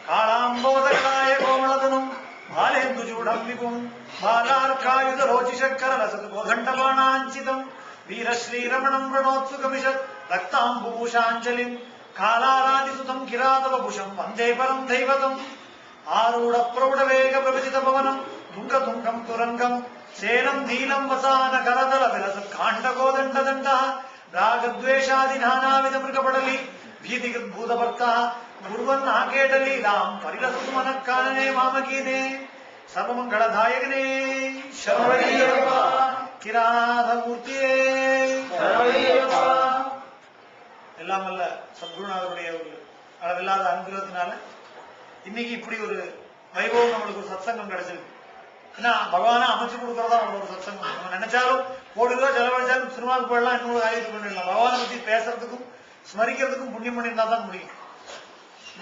காளாம்போதகனாய கோமளதனும் பாலேந்து சூடம் விபும் பாலார்காயுத ரோச்சிஷக்கர லசது கோதண்டபாணாஞ்சிதம் வீரஸ்ரீரமணம் ரணோத்சுகமிஷத் ரக்தாம்புபூஷாஞ்சலிம் காலாராதிசுதம் கிராதவபுஷம் வந்தே பரம் தெய்வதம் ஆரூட பிரௌட வேக பிரபஜித பவனம் துங்க துங்கம் துரங்கம் சேனம் நீலம் வசான கரதல விலசத் காண்ட கோதண்ட தண்டா ராகத்வேஷாதி நானாவித மிருகபடலி பீதிகத் பூதபர்த்தா குருவன் ஆகேடலி ராம் பரிலசது மனக்கானனே மாமகீனே சர்வமங்களதாயகனே சரவணீயப்பா கிராதமூர்த்தியே சரவணீயப்பா. எல்லாம் அல்ல சத்குருநாதருடைய ஒரு அளவில்லாத அனுகிரகத்தினால இன்னைக்கு இப்படி ஒரு வைபவம் நம்மளுக்கு ஒரு சத்சங்கம் கிடைச்சிருக்கு. ஏன்னா பகவானா அமைச்சு கொடுக்கறதா நம்மளோட ஒரு சத்சங்கம். நம்ம நினைச்சாலும் கோடி ரூபாய் செலவழிச்சாலும் சினிமாவுக்கு போயிடலாம், இன்னொரு காரியத்துக்கு பண்ணிடலாம். பகவானை பத்தி பேசுறதுக்கும் ஸ்மரிக்கிறதுக்கும் புண்ணியம் பண்ணியிருந்தா தான் முடியும்.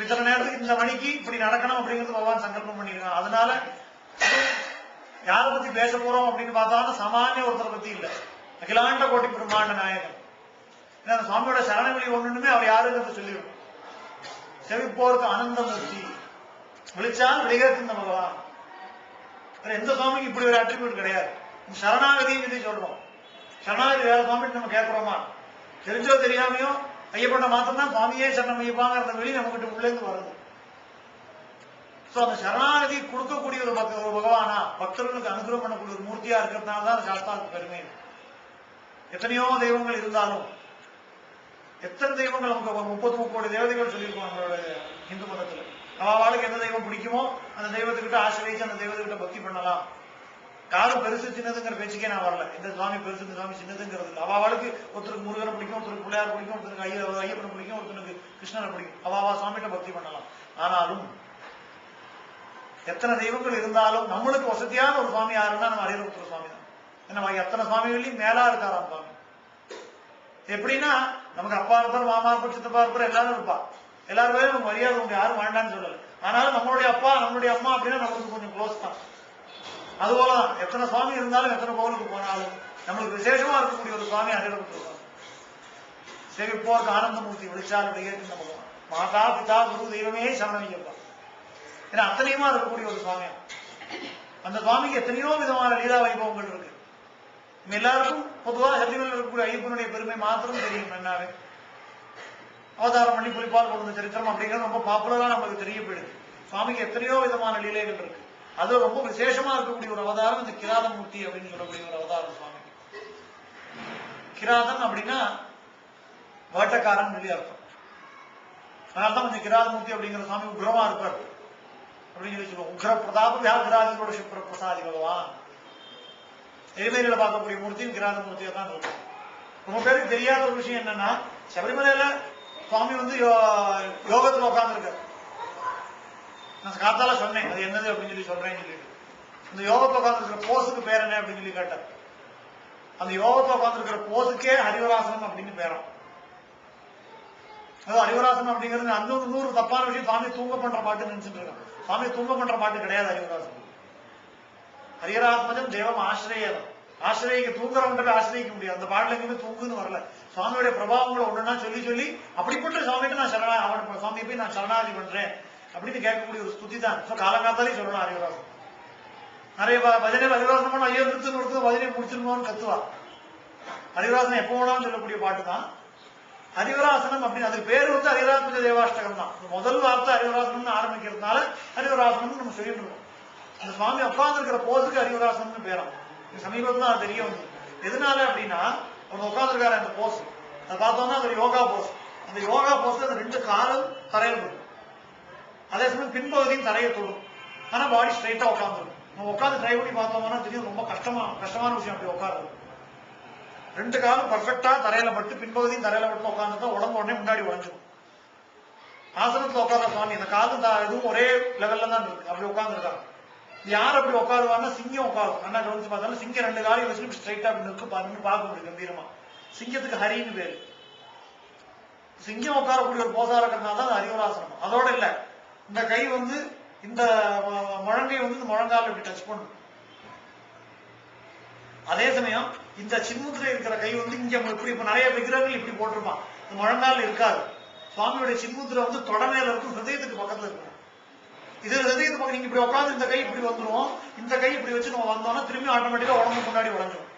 இத்தனை நேரத்துக்கு இந்த மணிக்கு இப்படி நடக்கணும் அப்படிங்கிறது பகவான் சங்கல்பம் பண்ணிருக்கான். அதனால யாரை பத்தி பேச போறோம் அப்படின்னு பார்த்தாலும் சாமானிய ஒருத்தரை பத்தி இல்ல, அகிலாண்ட கோட்டி பிரம்மாண்ட நாயகன். ஏன்னா சுவாமியோட சரணவெளி ஒண்ணுமே அவர் யாருங்கிறத சொல்லிவிடும். செவிப்போருக்கு ஆனந்தமூர்த்தி, விழிச்சால் விழிகத்தின் பகவான். எந்த சுவாமிக்கு இப்படி ஒரு அட்ரிபியூட் கிடையாது. சரணாகதி சொல்றோம். சரணாகதி வேற சுவாமி நம்ம கேட்கிறோமா? தெரிஞ்சோ தெரியாமையோ ஐயப்பட்ட மாத்திரம் தான் சுவாமியே சரணம் ஐயப்பாங்கிற வெளி நம்ம கிட்ட உள்ளே இருந்து வருது. சோ அந்த சரணாகதி கொடுக்கக்கூடிய ஒரு பகவானா, பக்தர்களுக்கு அனுகிரகம் பண்ணக்கூடிய ஒரு மூர்த்தியா இருக்கிறதுனால தான் சாஸ்தாவுக்கு பெருமை. எத்தனையோ தெய்வங்கள் இருந்தாலும், எத்தனை தெய்வங்கள் நமக்கு 33 கோடி தேவதைகள் சொல்லியிருக்கோம் நம்மளோட இந்து மதத்துல. அவளுக்கு எந்த தெய்வம் பிடிக்குமோ அந்த தெய்வத்துக்கிட்ட ஆசிரியச்சு அந்த தெய்வத்துக்கிட்ட பக்தி பண்ணலாம். யாரும் பெருசு சின்னதுங்கிற பேச்சுக்கே நான் வரல. இந்த சுவாமி பெருசு, இந்த சுவாமி சின்னதுங்கிறது அவளுக்கு ஒருத்தருக்கு முருகனை பிடிக்கும், ஒருத்தருக்கு பிள்ளையார் பிடிக்கும், ஒருத்தருக்கு ஐயப்பனை பிடிக்கும், ஒருத்தருக்கு கிருஷ்ணனை பிடிக்கும். அவா சுவாமிகிட்ட பக்தி பண்ணலாம். ஆனாலும் எத்தனை தெய்வங்கள் இருந்தாலும் நம்மளுக்கு வசதியான ஒரு சுவாமி யாருன்னா நம்ம அரியலூர் சுவாமி தான். ஏன்னா எத்தனை சுவாமிகளையும் மேலா இருக்காராம் சுவாமி. எப்படின்னா நமக்கு அப்பா இருப்பார், மாமா இருப்பார், சித்தப்பா இருப்பார், எல்லாரும் இருப்பா. எல்லாருமே நமக்கு மரியாதை உண்டு, யாரும் வேண்டான்னு சொல்லல. ஆனாலும் நம்மளுடைய அப்பா நம்மளுடைய அம்மா அப்படின்னா நம்மளுக்கு கொஞ்சம் க்ளோஸ் தான். அதுபோலதான் எத்தனை சுவாமி இருந்தாலும், எத்தனை கோவிலுக்கு போனாலும் நம்மளுக்கு விசேஷமா இருக்கக்கூடிய ஒரு சுவாமி அடையப்பட்டிருக்காங்க. செவிப்போருக்கு ஆனந்தமூர்த்தி, விழிச்சாருடைய பகவான், மாதா பிதா குரு தெய்வமே சரணமையப்பா. ஏன்னா அத்தனையுமா இருக்கக்கூடிய ஒரு சுவாமி. அந்த சுவாமிக்கு எத்தனையோ விதமான லீலா வைபவங்கள் இருக்கு. எல்லாருக்கும் பொதுவாக சத்தியமலையில் இருக்கக்கூடிய ஐயப்பனுடைய பெருமை மாத்திரம் தெரியும். என்னாவே அவதாரம் பண்ணி புலிப்பால் கொடுத்த சரித்திரம் அப்படிங்கிறது ரொம்ப பாப்புலரா நமக்கு தெரிய போயிடுது. சுவாமிக்கு எத்தனையோ விதமான லீலைகள் இருக்கு. அது ரொம்ப விசேஷமா இருக்கக்கூடிய ஒரு அவதாரம் இந்த கிராதமூர்த்தி அப்படின்னு சொல்லக்கூடிய ஒரு அவதாரம் சுவாமிக்கு. கிராதன் அப்படின்னா வேட்டக்காரன் சொல்லி அர்த்தம். அதனால்தான் கொஞ்சம் கிராதமூர்த்தி அப்படிங்கிற சுவாமி உக்ரமா இருப்பார் அப்படின்னு சொல்லி சொல்லுவோம். உக்ர பிரதாப வியாகிராதிகளோட சிப்ர பிரசாதி பகவான். எரிமேரியில பார்க்கக்கூடிய மூர்த்தியும் கிராதமூர்த்தியா தான் இருக்கும். ரொம்ப பேருக்கு தெரியாத ஒரு விஷயம் என்னன்னா, சபரிமலையில சுவாமி யோகத்துல உட்கார்ந்து இருக்காரு. நான் காத்தால சொன்னேன் அது என்னது அப்படின்னு சொல்லி சொல்றேன்னு சொல்லிட்டு, இந்த யோகத்துல உட்கார்ந்து இருக்கிற போஸுக்கு பேர் என்ன அப்படின்னு சொல்லி கேட்டார். அந்த யோகத்துல உட்கார்ந்து இருக்கிற போஸுக்கே ஹரிவராசனம் அப்படின்னு பேரும். அதாவது ஹரிவராசனம் அப்படிங்கிறது அந்த 100 தப்பான விஷயம். சுவாமி தூங்க பண்ற பாட்டு நினைச்சிட்டு இருக்காங்க. சுவாமி தூங்க பண்ற பாட்டு கிடையாது ஹரிவராசனம். ஹரிராத்மஜம் தேவம் ஆசிரியர். ஆசிரியக்கு தூங்குறவங்க ஆசிரியிக்க முடியாது. அந்த பாடல எங்கேயுமே தூங்குன்னு வரல. சுவாமியுடைய பிரபாவங்களை ஒண்ணுன்னா சொல்லி சொல்லி அப்படிப்பட்ட சுவாமிகிட்ட நான் அவன் சுவாமியை போய் நான் சரணாதி பண்றேன் அப்படின்னு கேட்கக்கூடிய ஒரு ஸ்துதி தான். காலங்காத்தாலே சொல்லணும் ஹரிவராசனம். நிறைய பஜனை ஹரிவராசனம் பண்ண ஐயோ நிறுத்து பஜனை முடிச்சிருந்தோம்னு கத்துவா. ஹரிவராசனம் எப்போ வேணாலும் சொல்லக்கூடிய பாட்டு தான் ஹரிவராசனம் அப்படின்னு. அதுக்கு பேர் ஹரிராத்மஜ தேவாஷ்டகம் தான். முதல் வார்த்தை ஹரிவராசனம்னு ஆரம்பிக்கிறதுனால ஹரிவராசனம் நம்ம சொல்லிட்டு இருக்கோம். அந்த சுவாமி உட்கார்ந்து இருக்கிற போஸுக்கு ஹரிவராசனம்னு பேரும். சமீபத்துல அது தெரிய வந்தது. எதனால அப்படின்னா அவங்க உட்கார்ந்துருக்காரு அந்த போஸ், அதை பார்த்தோம்னா அது யோகா போஸ். அந்த யோகா போஸ் அந்த 2 காலும் தரையில் இருக்கும், அதே சமயம் பின்பகுதியும் தரையை தொடும். ஆனா பாடி ஸ்ட்ரைட்டா உட்காந்துருக்கும். நம்ம உட்காந்து ட்ரை பண்ணி பார்த்தோம்னா தெரியும் ரொம்ப கஷ்டமான விஷயம் அப்படி உட்காருது. 2 காலும் பர்ஃபெக்டா தரையில பட்டு பின்பகுதியும் தரையில பட்டு உட்காந்துட்டா உடம்பு உடனே முன்னாடி உடஞ்சிடும். ஆசனத்துல உட்கார்ற சுவாமி இந்த காலும் இதுவும் ஒரே லெவல்ல தான் இருக்கு. அப்படி உட்காந்துருக்காங்க. யார் அப்படி உட்காருவாங்கன்னா சிங்கம் உட்காரும். அண்ணா கவனிச்சு பார்த்தாலும் சிங்கம் 2 காலையும் வச்சுட்டு ஸ்ட்ரைட்டா அப்படி நிற்கு பார்க்க முடியும் கம்பீரமா. சிங்கத்துக்கு ஹரின்னு பேரு. சிங்கம் உட்காரக்கூடிய ஒரு போசா இருக்கிறதுனால தான் ஹரிவராசனம். அதோட இல்ல, இந்த கை இந்த முழங்கை இந்த முழங்கால இப்படி டச் பண்ணும். அதே சமயம் இந்த சின்முத்திரை இருக்கிற கை இங்க இப்படி இப்ப நிறைய விக்கிரகங்கள் இப்படி போட்டிருப்பான். இந்த முழங்கால இருக்காது. சுவாமியுடைய சின்முத்திரை தொடமையில இருக்கும், ஹிருதயத்துக்கு பக்கத்துல இருக்கும். இது இது பக்கம் நீங்க இப்படி உட்காந்து இந்த கை இப்படி வந்துடும், இந்த கை இப்படி வச்சு நம்ம வந்தோம்னா திரும்பி ஆட்டோமேட்டிக்கா உடம்பு முன்னாடி உடஞ்சிடும்,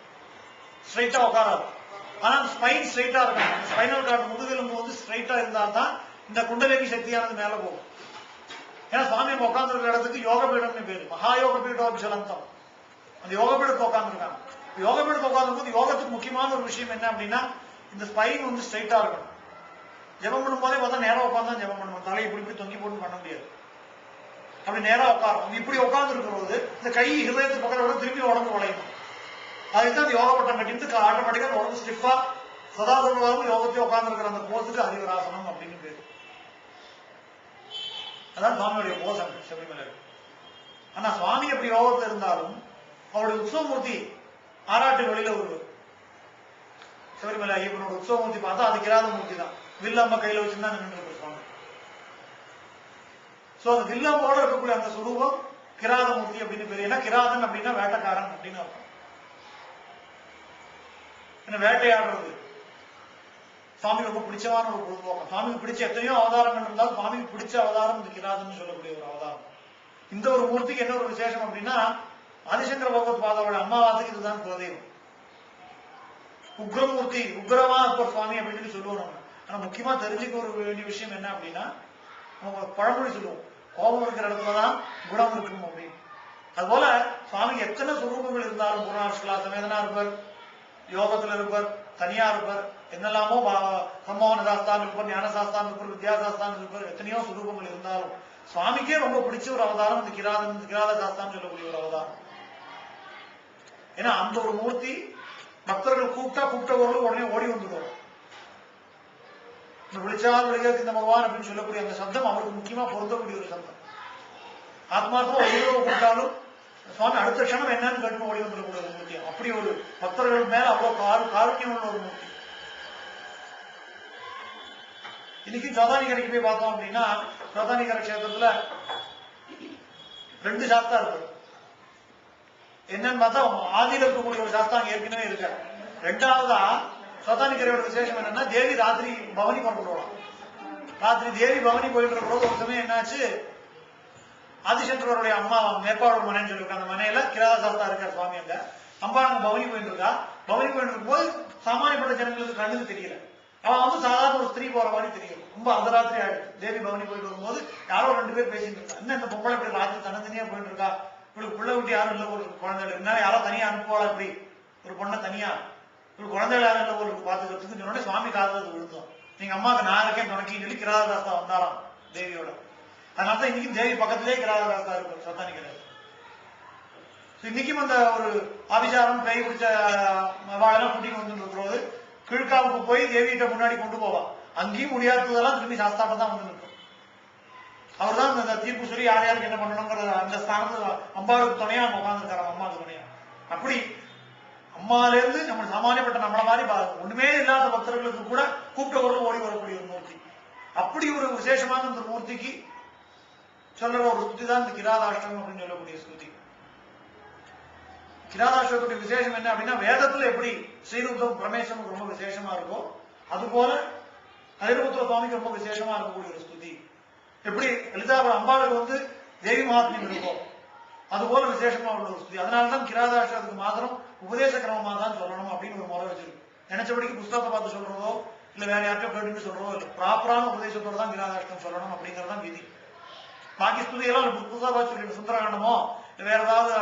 ஸ்ட்ரைட்டா உட்காராது. ஆனா ஸ்பைன் ஸ்ட்ரைட்டா இருக்கணும். ஸ்பைனல் கார்டு முதுகெலும்பு வந்து ஸ்ட்ரைட்டா இருந்தா தான் இந்த குண்டலினி சக்தியானது மேல போகும். ஏன்னா சுவாமி உட்கார்ந்து இருக்கிற இடத்துக்கு யோக பீடம்னு பேரு, மகாயோக பீடோபிசலந்தம். அந்த யோக பீடத்தை உட்கார்ந்து இருக்காங்க. யோக பீடத்தை உட்கார்ந்து யோகத்துக்கு முக்கியமான ஒரு விஷயம் என்ன அப்படின்னா இந்த ஸ்பைன் வந்து ஸ்ட்ரைட்டா இருக்கணும். ஜெபம் பண்ணும் போதே பார்த்தா நேரம் உட்காந்து தான் ஜெபம் பண்ணணும், தலையை இப்படி இப்படி தொங்கி போட்டு பண்ண முடியாது. அப்படி நேரம் உட்காரும். இப்படி உட்கார்ந்து இருக்கிறது இந்த கை ஹிருதயத்துக்கு பக்கத்துல திரும்பி உடம்பு உழையணும். அதுதான் யோக பட்டம் கட்டிட்டு ஆட்டோமேட்டிக்கா உடம்பு ஸ்டிஃபா சதாசனம் யோகத்தையும் உட்கார்ந்து இருக்கிற அந்த போஸுக்கு ஹரிவராசனம் அப்படின்னு பேரு. அதான் சுவாமியுடைய போசம் சபரிமலை. ஆனா சுவாமி எப்படி யோகத்தில் இருந்தாலும் அவருடைய உற்சவமூர்த்தி ஆராட்டு வழியில ஒருவர் சபரிமலை ஐயப்பனோட உற்சவமூர்த்தி பார்த்தா அது கிராத மூர்த்தி தான். வில்லம்மா கையில வச்சுதான் நின்று சுவாமி. சோ அந்த வில்லம்போட இருக்கக்கூடிய அந்த சுரூபம் கிராத மூர்த்தி அப்படின்னு பேரு. ஏன்னா கிராதன் அப்படின்னா வேட்டைக்காரன் அப்படின்னு அர்த்தம். என்ன வேட்டையாடுறது சுவாமிக்கு ரொம்ப பிடிச்சமான ஒரு பொழுதுபோக்கம். சுவாமிக்கு பிடிச்ச எத்தனையோ அவதாரங்கள் இருந்தாலும் சுவாமிக்கு பிடிச்ச அவதாரம் இந்த கிராதன்னு சொல்லக்கூடிய ஒரு அவதாரம். இந்த ஒரு மூர்த்திக்கு என்ன ஒரு விசேஷம் அப்படின்னா ஆதிசங்கர பகவத் பாதாவோட அம்மாவாசைக்கு இதுதான் குலதெய்வம். உக்ரமூர்த்தி உக்ரமா இருப்பார் சுவாமி அப்படின்னு சொல்லுவோம் நம்ம. ஆனா முக்கியமா தெரிஞ்சுக்க ஒரு வேண்டிய விஷயம் என்ன அப்படின்னா நம்ம பழமொழி சொல்லுவோம், கோபம் இருக்கிற இடத்துலதான் குணம் இருக்கும் அப்படின்னு. அதுபோல சுவாமிக்கு எத்தனை சுரூபங்கள் இருந்தாலும் பூர்ணாஷ்கலா சமேதனா இருப்பார், யோகத்துல இருப்பார், தனியா இருப்பார், என்னெல்லாமோ சம்பவன சாஸ்தான் இருப்பார், ஞான சாஸ்தான் இருப்பார், வித்யாசாஸ்தான் இருப்பார், எத்தனையோ சுரூபங்கள் இருந்தாலும் சுவாமிக்கே ரொம்ப பிடிச்ச ஒரு அவதாரம் இந்த கிராத சாஸ்தான் சொல்லக்கூடிய ஒரு அவதாரம். ஏன்னா அந்த ஒரு மூர்த்தி பக்தர்கள் கூப்பிட்டவர்களும் உடனே ஓடி வந்துடுவார். இந்த விழிச்சால் விழிகளுக்கு இந்த பகவான் அப்படின்னு சொல்லக்கூடிய அந்த சப்தம் அவருக்கு முக்கியமா பொருந்தக்கூடிய ஒரு சப்தம். ஆத்மார்த்தமா உயிரோ கூப்பிட்டாலும் சுவாமி அடுத்த க்ஷணம் என்னன்னு கேட்டு ஓடி வந்துடக்கூடிய ஒரு மூர்த்தி. அப்படி ஒரு பக்தர்கள் மேல அவ்வளவு காருண்யம் உள்ள ஒரு மூர்த்தி. இன்னைக்கு சோதானிகரைக்கு போய் பார்த்தோம் அப்படின்னா சோதானிகர கஷேத்திரத்துல 2 சாஸ்தா இருக்கு. என்னன்னு பார்த்தா ஆதியில இருக்கக்கூடிய ஒரு சாஸ்தா அங்க ஏற்கனவே இருக்க. 2வதா சோதானிகரையோட விசேஷம் என்னன்னா தேவி ராத்திரி பவனி புறப்படுவாங்க. ராத்திரி தேவி பவனி போயிட்டு இருக்கிறது ஒரு சமயம் என்னாச்சு, ஆதிசங்கரோடைய அம்மா மேற்பாடு மனைன்னு சொல்லியிருக்காங்க. அந்த மனையில கிராத சாஸ்தா இருக்கார் சுவாமி. அங்க அம்பா அங்க பவனி போயிட்டு இருக்கா. பவனி போயிட்டு இருக்கும் போது சாமானியப்பட்ட ஜனங்களுக்கு கண்ணுக்கு தெரியல. அவன் வந்து சாதாரண ஒரு ஸ்திரீ போற மாதிரி தெரியும். ரொம்ப அந்த ராத்திரி ஆயிடுச்சு. தேவி பவனி போயிட்டு வரும்போது யாரோ 2 பேர் பேசிட்டு இருக்கா. என்ன இந்த பொம்பளை இப்படி ராத்திரி தனித்தனியா போயிட்டு இருக்கா, இவளுக்கு பிள்ளை விட்டு யாரும் இல்ல, ஒரு குழந்தை இருந்தாலும் யாரோ தனியா அனுப்புவாளா, இப்படி ஒரு பொண்ணை தனியா ஒரு குழந்தைகள் யாரும் இல்ல ஒரு பாத்துக்கிறதுக்கு சொன்னோடனே சுவாமி காதல் விழுந்தோம். நீங்க அம்மாவுக்கு நான் இருக்கேன் துணைக்கின்னு சொல்லி கிராதராஸ்தா வந்தாராம் தேவியோட. அதனாலதான் இன்னைக்கும் தேவி பக்கத்திலே கிராதராஸ்தா இருக்கும் சத்தானிக்கிறார். இன்னைக்கும் அந்த ஒரு ஆபிசாரம் கை பிடிச்ச வாழெல்லாம் கூட்டிட்டு வந்து இருக்கிறது கிழக்காவுக்கு போய் தேவிகிட்ட முன்னாடி கொண்டு போவான். அங்கேயும் முடியாததெல்லாம் திரும்பி சாஸ்தாட்டம் தான் வந்து நிற்கும். அவர் தான் அந்த தீர்ப்பு சொல்லி யார் யாருக்கு என்ன பண்ணணுங்கிற அந்த ஸ்தானத்துல அம்பாவுக்கு துணையா அவங்க உட்காந்துருக்காரு, அம்மாவுக்கு துணையா. அப்படி அம்மால இருந்து நம்ம சாமானியப்பட்ட நம்மள மாதிரி ஒண்ணுமே இல்லாத பக்தர்களுக்கு கூட கூப்பிட்டவர்கள் ஓடி வரக்கூடிய ஒரு மூர்த்தி. அப்படி ஒரு விசேஷமான இந்த மூர்த்திக்கு சொல்ற ஒரு ஸ்துதி தான் இந்த கிராதாஷ்டமம் அப்படின்னு சொல்லக்கூடிய ஸ்துதி. கிராதாஷ்டமத்துடைய விசேஷம் என்ன அப்படின்னா வேதத்துல எப்படி ஸ்ரீருத்தம் பிரமேசம் ரொம்ப விசேஷமா இருக்கும், அது போல ஹரிபுத்திர சுவாமிக்கு ரொம்ப விசேஷமா இருக்கக்கூடிய ஒரு ஸ்துதி. எப்படி லலிதாபுரம் அம்பாளுக்கு வந்து தேவி மகாத்மியம் இருக்கும், அது போல விசேஷமா உள்ள ஒரு ஸ்துதி. அதனாலதான் கிராதாஷ்டத்துக்கு மாத்திரம் உபதேச கிரமமா தான் சொல்லணும் அப்படின்னு ஒரு முறை வச்சிருக்கு. நினைச்சபடிக்கு புஸ்தகத்தை பார்த்து சொல்றதோ இல்ல வேற யார்ட்டோ கேட்டுன்னு சொல்றதோ இல்ல, ப்ராப்பரான உபதேசத்தோட தான் கிராதாஷ்டம் சொல்லணும் அப்படிங்கறதான் விதி. பாக்கி ஸ்துதியெல்லாம் புதுசா பார்த்து சொல்லிடணும், சுந்தரகாண்டமோ இல்ல வேற ஏதாவது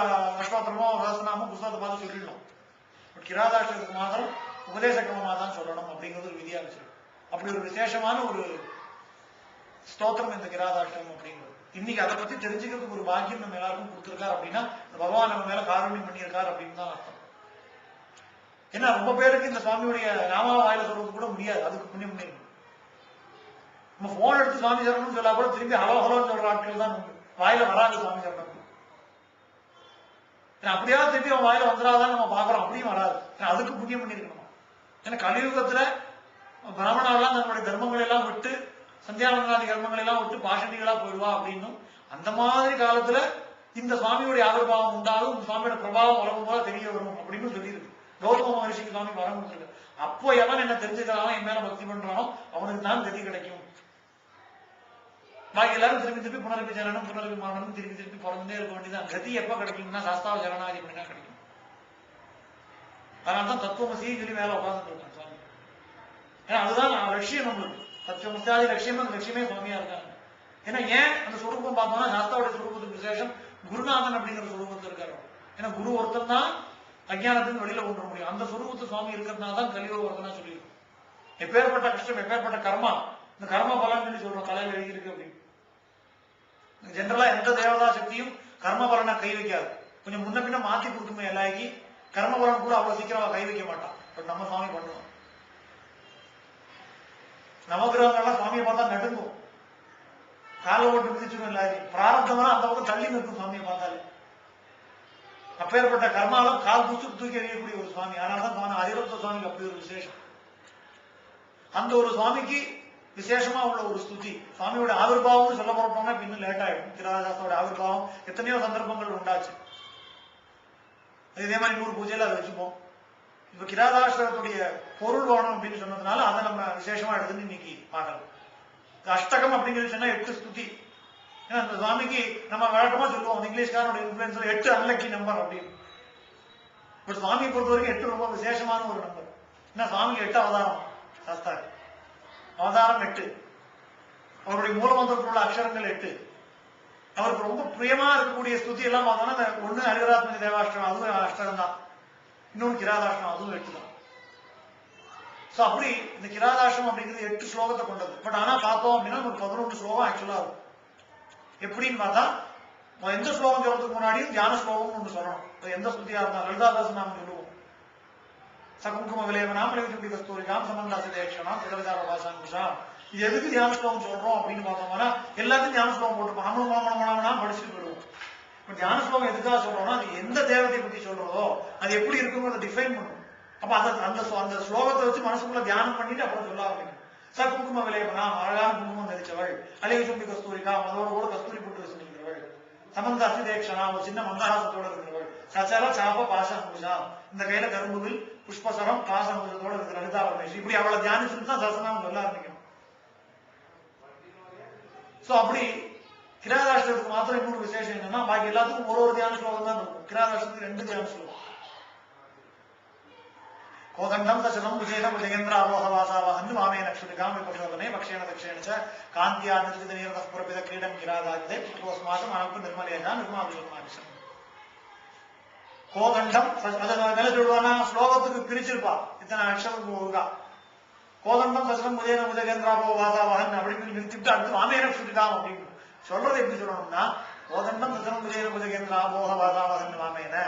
அஷ்டோத்திரமோ ரசனாமோ புஸ்தகத்தை பார்த்து சொல்லிடணும். கிராதாஷ்டத்துக்கு மாத்திரம் உபதேச கிரமமா தான் சொல்லணும் அப்படிங்கிறது ஒரு விதியா வச்சிருக்கு. அப்படி ஒரு விசேஷமான ஒரு ஸ்தோத்திரம் இந்த கிராதாஷ்டம் அப்படிங்கிறது. இன்னைக்கு அதை பத்தி தெரிஞ்சுக்கிறதுக்கு ஒரு பாக்கியம் நம்ம எல்லாருக்கும் கொடுத்திருக்காரு அப்படின்னா பகவான் நம்ம மேல காருண்யம் பண்ணியிருக்காரு அப்படின்னு தான் அர்த்தம். ஏன்னா ரொம்ப பேருக்கு இந்த சுவாமியுடைய நாமா வாயில சொல்றது கூட முடியாது, அதுக்கு புண்ணியம் பண்ணிருக்கணும். நம்ம போன் எடுத்து சுவாமி சரணம்னு சொல்லா கூட திரும்பி ஹலோ ஹலோன்னு சொல்ற ஆட்கள் தான் உண்டு, வாயில வராது சுவாமி சரணம். அப்படியாவது திருப்பி அவன் வாயில வந்துடாதான் நம்ம பாக்குறோம், அப்படியும் வராது. அதுக்கு புண்ணியம் பண்ணிருக்கணும். ஏன்னா கலியுகத்துல பிராமணாலாம் நம்மளுடைய தர்மங்களை எல்லாம் விட்டு சந்தியாவந்தனாதி கர்மங்களை எல்லாம் விட்டு பாஷண்டிகளா போயிடுவா அப்படின்னும், அந்த மாதிரி காலத்துல இந்த சுவாமியுடைய ஆவிர்வாவம் உண்டாலும் இந்த சுவாமியோட பிரபாவம் உலகம் போல தெரிய வரும் அப்படின்னு சொல்லியிருக்கு. கௌதம மகரிஷிக்கு சுவாமி வரம் கொடுத்துருக்கு. அப்போ எவன் என்ன தெரிஞ்சுக்கிறானோ என் மேல பக்தி பண்றானோ அவனுக்கு தான் கதி கிடைக்கும். பாக்கி எல்லாரும் திருப்பி திருப்பி புனரபி ஜனனம் புனரபி மரணம் திருப்பி திருப்பி பிறந்தே இருக்க வேண்டியதான். கதி எப்ப கிடைக்கும்னா சாஸ்தாவ சரணாதி பண்ணினா கிடைக்கும். அதனால்தான் தத்துவமசின்னு சொல்லி மேல உட்கார்ந்து இருக்கான் சுவாமி. ஏன்னா அதுதான் லட்சியம் நம்மளுக்கு. தத்துவமசியாதி லட்சியம், அந்த லட்சியமே சுவாமியா இருக்காங்க. ஏன்னா ஏன் அந்த சுரூபம் பார்த்தோம்னா சாஸ்தாவுடைய சுரூபத்துக்கு விசேஷம் குருநாதன் அப்படிங்கிற சுரூபத்தில் இருக்காரு. ஏன்னா குரு ஒருத்தர் தான் அஜானத்தின் வெளியில கொண்டு வர முடியும். அந்த சுரூபத்து சுவாமி இருக்கிறதுனால தான் கலியுக வரதுனா சொல்லியிருக்கோம். எப்பேற்பட்ட கஷ்டம், எப்பேற்பட்ட கர்மா, இந்த கர்ம பலன் சொல்லி சொல்றோம் தலையில எழுதியிருக்கு அப்படின்னு. ஜென்ரலா எந்த தேவதா சக்தியும் கர்ம பலனை கை வைக்காது. கொஞ்சம் முன்ன பின்ன மாத்தி கொடுக்குமே எல்லாக்கி. கர்ம பலன் கூட அவ்வளவு சீக்கிரம் கை வைக்க மாட்டான். பட் நம்ம சுவாமி பண்ணுவோம். நவகிரகங்கள்லாம் சுவாமியை பார்த்தா நடுங்கும், காலை ஓட்டு மிதிச்சுக்கும் எல்லாரையும். பிராரப்தம்னா அந்த பக்கம் தள்ளி நிற்கும் சுவாமியை பார்த்தாலே. அப்பேற்பட்ட கர்மாலும் கால் பூச்சு தூக்கி எறியக்கூடிய ஒரு சுவாமி. அதனாலதான் சுவாமி அதிரப்த சுவாமிக்கு அப்படி ஒரு விசேஷம். அந்த ஒரு சுவாமிக்கு விசேஷமா உள்ள ஒரு ஸ்துதி. சுவாமியோட ஆவிர்வாவம் சொல்ல போறோம்னா இன்னும் லேட் ஆயிடும். கிராதாசோட ஆவிர்வாவம் எத்தனையோ சந்தர்ப்பங்கள் உண்டாச்சு. இதே மாதிரி 100 பூஜையில அதை வச்சுப்போம். இப்ப கிராதாசத்துடைய பொருள் வேணும் அப்படின்னு சொன்னதுனால அதை நம்ம விசேஷமா எடுத்துன்னு இன்னைக்கு பார்க்கலாம். அஷ்டகம் அப்படிங்கிறது சொன்னா 8 ஸ்துதி. ஏன்னா அந்த சுவாமிக்கு நம்ம வழக்கமா சொல்லுவோம் இங்கிலீஷ்காரோட இன்ஃபுளுன்ஸ்ல 8 அன்லக்கி நம்பர் அப்படின்னு. பட் சுவாமியை பொறுத்த வரைக்கும் 8 ரொம்ப விசேஷமான ஒரு நம்பர். ஏன்னா சுவாமிக்கு 8 அவதாரம் சாஸ்தாரு. அவதாரம் 8. அவருடைய மூலமந்திரத்தில் உள்ள அக்ஷரங்கள் 8. அவருக்கு ரொம்ப பிரியமா இருக்கக்கூடிய ஸ்துதி எல்லாம் பார்த்தோம்னா ஒண்ணு ஹரிவராத்மதி தேவாஷ்டம், அதுவும் அஷ்டகம் தான். இன்னொன்னு கிராதாஷ்டம், அதுவும் 8 தான். சோ அப்படி இந்த கிராதாஷ்டம் அப்படிங்கிறது 8 ஸ்லோகத்தை கொண்டது. பட் ஆனா பார்த்தோம் அப்படின்னா ஒரு 11 ஸ்லோகம் ஆக்சுவலா இருக்கும். எப்படின்னு பார்த்தா எந்த ஸ்லோகம் சொல்றதுக்கு முன்னாடியும் தியான ஸ்லோகம் ஒண்ணு சொல்லணும். எந்த ஸ்துதியா இருந்தாலும் லலிதாதாசன் நாம சொல்லுவோம். சகுங்கும விளைவனாம் விளைவிச்சுடி கஸ்தூரிகாம் சமந்தாசிதேஷனாம் பிரகதார பாசாங்குஷாம். இது எதுக்கு தியான ஸ்லோகம் சொல்றோம் அப்படின்னு பார்த்தோம்னா எல்லாத்தையும் தியான ஸ்லோகம் போட்டுப்போம். அனுமணம் படிச்சுட்டு போயிடுவோம். இப்ப தியான ஸ்லோகம் எதுக்காக சொல்றோம்னா அது எந்த தேவத்தை பத்தி சொல்றதோ அது எப்படி இருக்குங்கிறத டிஃபைன் பண்ணும். அப்ப அந்த ஸ்லோகத்தை வச்சு மனசுக்குள்ள தியானம் பண்ணிட்டு அப்புறம் சொல்ல ஆரம்பிக்கும். சகுங்கும விளைவனாம் அழகான குங்குமம் தரிச்சவள், அலைவிச்சுடி கஸ்தூரிகாம் அதோட கூட கஸ்தூரி போட்டு வச்சிருக்கிறவள், சமந்தாசிதேஷனா ஒரு சின்ன மந்தஹாசத்தோட இருக்கிறவள், சச்சல சாப பாசாங்குஷாம் இந்த கையில கரும்புவில் புஷ்பசரம் பாசமுதத்தோட இருக்கிற லலிதா பரமேஸ்வரி. இப்படி அவளை தியானிச்சுட்டு தான் சசனம் சொல்ல ஆரம்பிக்கணும். சோ அப்படி கிராதாஷ்டத்துக்கு மாத்திரம் இன்னொரு விசேஷம் என்னன்னா பாக்கி எல்லாத்துக்கும் ஒரு தியான ஸ்லோகம் தான் இருக்கும். கிராதாஷ்டத்துக்கு 2 தியான ஸ்லோகம். கோதண்டம் சசனம் விஜேதம் விஜயேந்திர ஆரோகவாசாவஹன்னு வாமே நக்ஷுடிகாம் விபக்ஷோதனே பக்ஷேன தக்ஷேன காந்தியா நிர்ஜித நீரத புரபித கிரீடம் கிராதாஜிதே புஷ்போஸ்மாசம் அனப்பு நிர்மலேகா நிர்மாவிஷம். கோதண்டம் அதை சொல்லுவானா ஸ்லோகத்துக்கு பிரிச்சிருப்பா இத்தனை அக்ஷரம் ஒழுங்கா. கோதண்டம் சசனம் விஜயன விஜயேந்திராபோ வாசாவஹன் அப்படின்னு நிறுத்திட்டு அடுத்து வாமே நக்ஷுடிகாம் அப்படின்னு சொல்றது எப்படி சொல்லணும்னா கோதண்டம் சசனம் விஜயன விஜயேந்திராபோ வாசாவஹன் வாமேன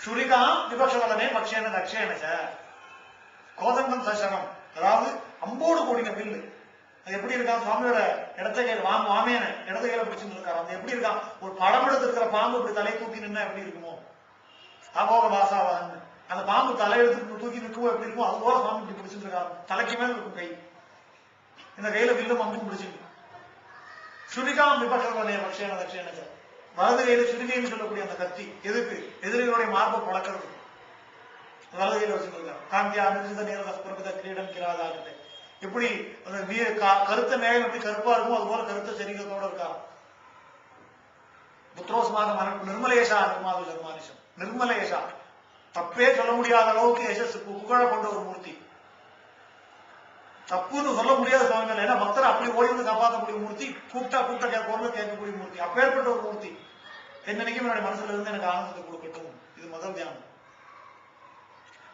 சுரிகாம் விபக்ஷோதனே பக்ஷேன தக்ஷேன. கோதண்டம் சசனம் அதாவது அம்போடு கூடின வில்லு. அது எப்படி இருக்கா சுவாமியோட இடத்த கையில் வாமேன இடத்த கையில பிடிச்சிட்டு இருக்காரு. அது எப்படி இருக்கா ஒரு படம் எடுத்து இருக்கிற பாம்பு இப்படி தலை தூக்கி நின்னா எப்படி இருக்குமோ அபோக பாசாவஹன். அந்த பாம்பு தலையெழுத்து தூக்கி நிற்கும் எப்படி இருக்கும் அது போல சுவாமி இப்படி பிடிச்சிட்டு இருக்காரு. தலைக்கு மேல இருக்கும் கை, இந்த கையில வில்லும் அம்பும் பிடிச்சிருக்கு. சுரிகாம் விபக்ஷோதனே பக்ஷேன தக்ஷேன. வலது கையில சுரிகைன்னு சொல்லக்கூடிய அந்த கத்தி எதுக்கு எதிரிகளுடைய மார்பை பழக்கிறது. வலது கையில வச்சுருக்காரு. காந்தியா நிர்ஜித நீரத புரபித கிரீடம் கிராதாஜிதே. எப்படி கருத்த மேகம் எப்படி கருப்பா இருக்கும் அது போல கருத்த சரீரத்தோட இருக்காரு. புத்திரோஸ்மாக மரப்பு நிர்மலேஷா நிர்மாது ஜன்மானிஷம். நிர்மலேஷா தப்பே சொல்ல முடியாத அளவுக்கு யசஸ் புகழ கொண்ட ஒரு மூர்த்தி. தப்புன்னு சொல்ல முடியாத சுவாமிகள். ஏன்னா பக்தரை அப்படி ஓடி வந்து காப்பாற்றக்கூடிய மூர்த்தி, கூப்பிட்டா கேட்கக்கூடிய மூர்த்தி. அப்பேற்பட்ட ஒரு மூர்த்தி என்னைக்கும் என்னுடைய மனசுல இருந்து எனக்கு ஆனந்தத்தை கொடுக்கட்டும். இது முதல் தியானம்.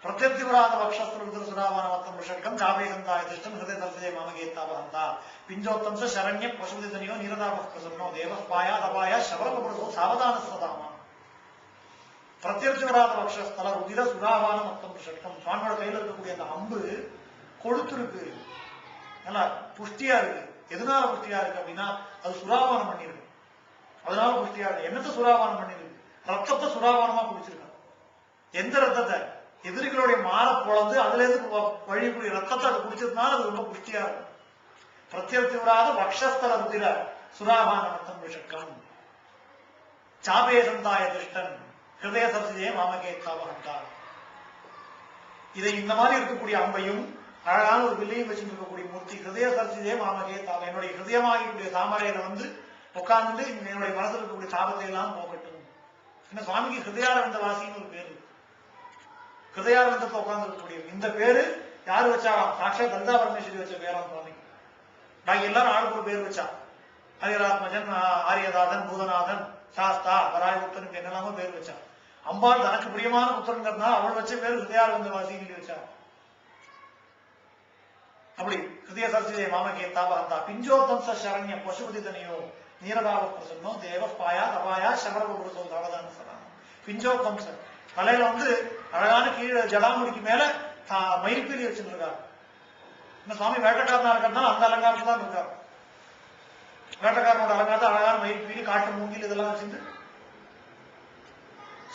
பிரத்யர்த்திவராத வக்ஷஸ்திர சுராவான மத்தம் விஷக்கம் காவேகந்தாய திஷ்டம் ஹிருதய தர்சய மாமகேத்தாவஹந்தா பிஞ்சோத்தம் சரண்ய பசுதிதனியோ நீரதாப பிரசன்னோ தேவஸ்பாயா தபாயா சபரபுரசோ சாவதான சதாமா. பிரத்யர்த்திவராத வக்ஷஸ்தல ருதிர சுராவான மத்தம் விஷக்கம். சுவாமியோட கையில இருக்கக்கூடிய அந்த அம்பு கொழுத்திருக்கு, நல்லா புஷ்டியா இருக்கு. எதனால புஷ்டியா இருக்கு அப்படின்னா அது சுராபானம் பண்ணிருக்கு. அதனால புஷ்டியா இருக்கு. என்னத்தை சுராபானம் பண்ணிருக்கு? ரத்தத்தை சுராபானமா குடிச்சிருக்காங்க. எந்த ரத்தத்தை? எதிரிகளுடைய மாற பொழந்து அதுல இருந்து வழியக்கூடிய ரத்தத்தை அது குடிச்சதுனால அது ரொம்ப புஷ்டியா இருக்கும். பிரத்யர்த்திவராத வக்ஷஸ்தல ருதிர சுராபான மத்தம் விஷக்கம் சாபேசந்தாய திருஷ்டன் ஹிருதய சரசிதே மாமகேத்தாவஹந்தா. இதை இந்த மாதிரி இருக்கக்கூடிய அம்பையும் அழகான ஒரு வில்லையும் வச்சுட்டு இருக்கக்கூடிய மூர்த்தி. ஹிருதய சரசிதே மாமகே தாம, என்னுடைய ஹிருதயமாகக்கூடிய தாமரையில வந்து உட்கார்ந்து என்னுடைய மனதில் இருக்கக்கூடிய தாபத்தை எல்லாம் போக்கட்டும். என்ன சுவாமிக்கு ஹிருதயாரவிந்த வாசின்னு ஒரு பேரு. ஹிருதயாரவிந்தத்தை உட்கார்ந்து இருக்கக்கூடிய இந்த பேரு யாரு வச்சா? சாட்சாத் லலிதா பரமேஸ்வரி வச்ச பேரா சுவாமி. பாக்கி எல்லாரும் ஆளுக்கு ஒரு பேர் வச்சா. ஹரிராத்மஜன், ஆரியதாதன், பூதநாதன், சாஸ்தா, வராயபுத்தனுக்கு என்னெல்லாமோ பேர் வச்சா. அம்பாள் தனக்கு பிரியமான புத்திரங்கிறதுனால அவள் வச்ச பேர் ஹிருதயாரவிந்த வாசின்னு வச்சா. அப்படி ஹிருதய சரசிதே மாமகே தாவஹந்தா பிஞ்சோத்தம் சரண்ய பசுபதி தனியோ நீரதாவ பிரசன்னோ தேவ பாயா தபாயா சமரப புருஷோ தாவதான சரணம். பிஞ்சோத்தம் தலையில வந்து அழகான கீழே ஜடாமுடிக்கு மேல மயில்பீலி வச்சுட்டு இருக்காரு. இந்த சுவாமி வேட்டக்காரனா இருக்கிறதுனால அந்த அலங்காரத்துல தான் இருக்காரு. வேட்டக்காரனோட அலங்காரத்தை அழகான மயில்பீலி, காட்டு மூங்கில் இதெல்லாம் வச்சுட்டு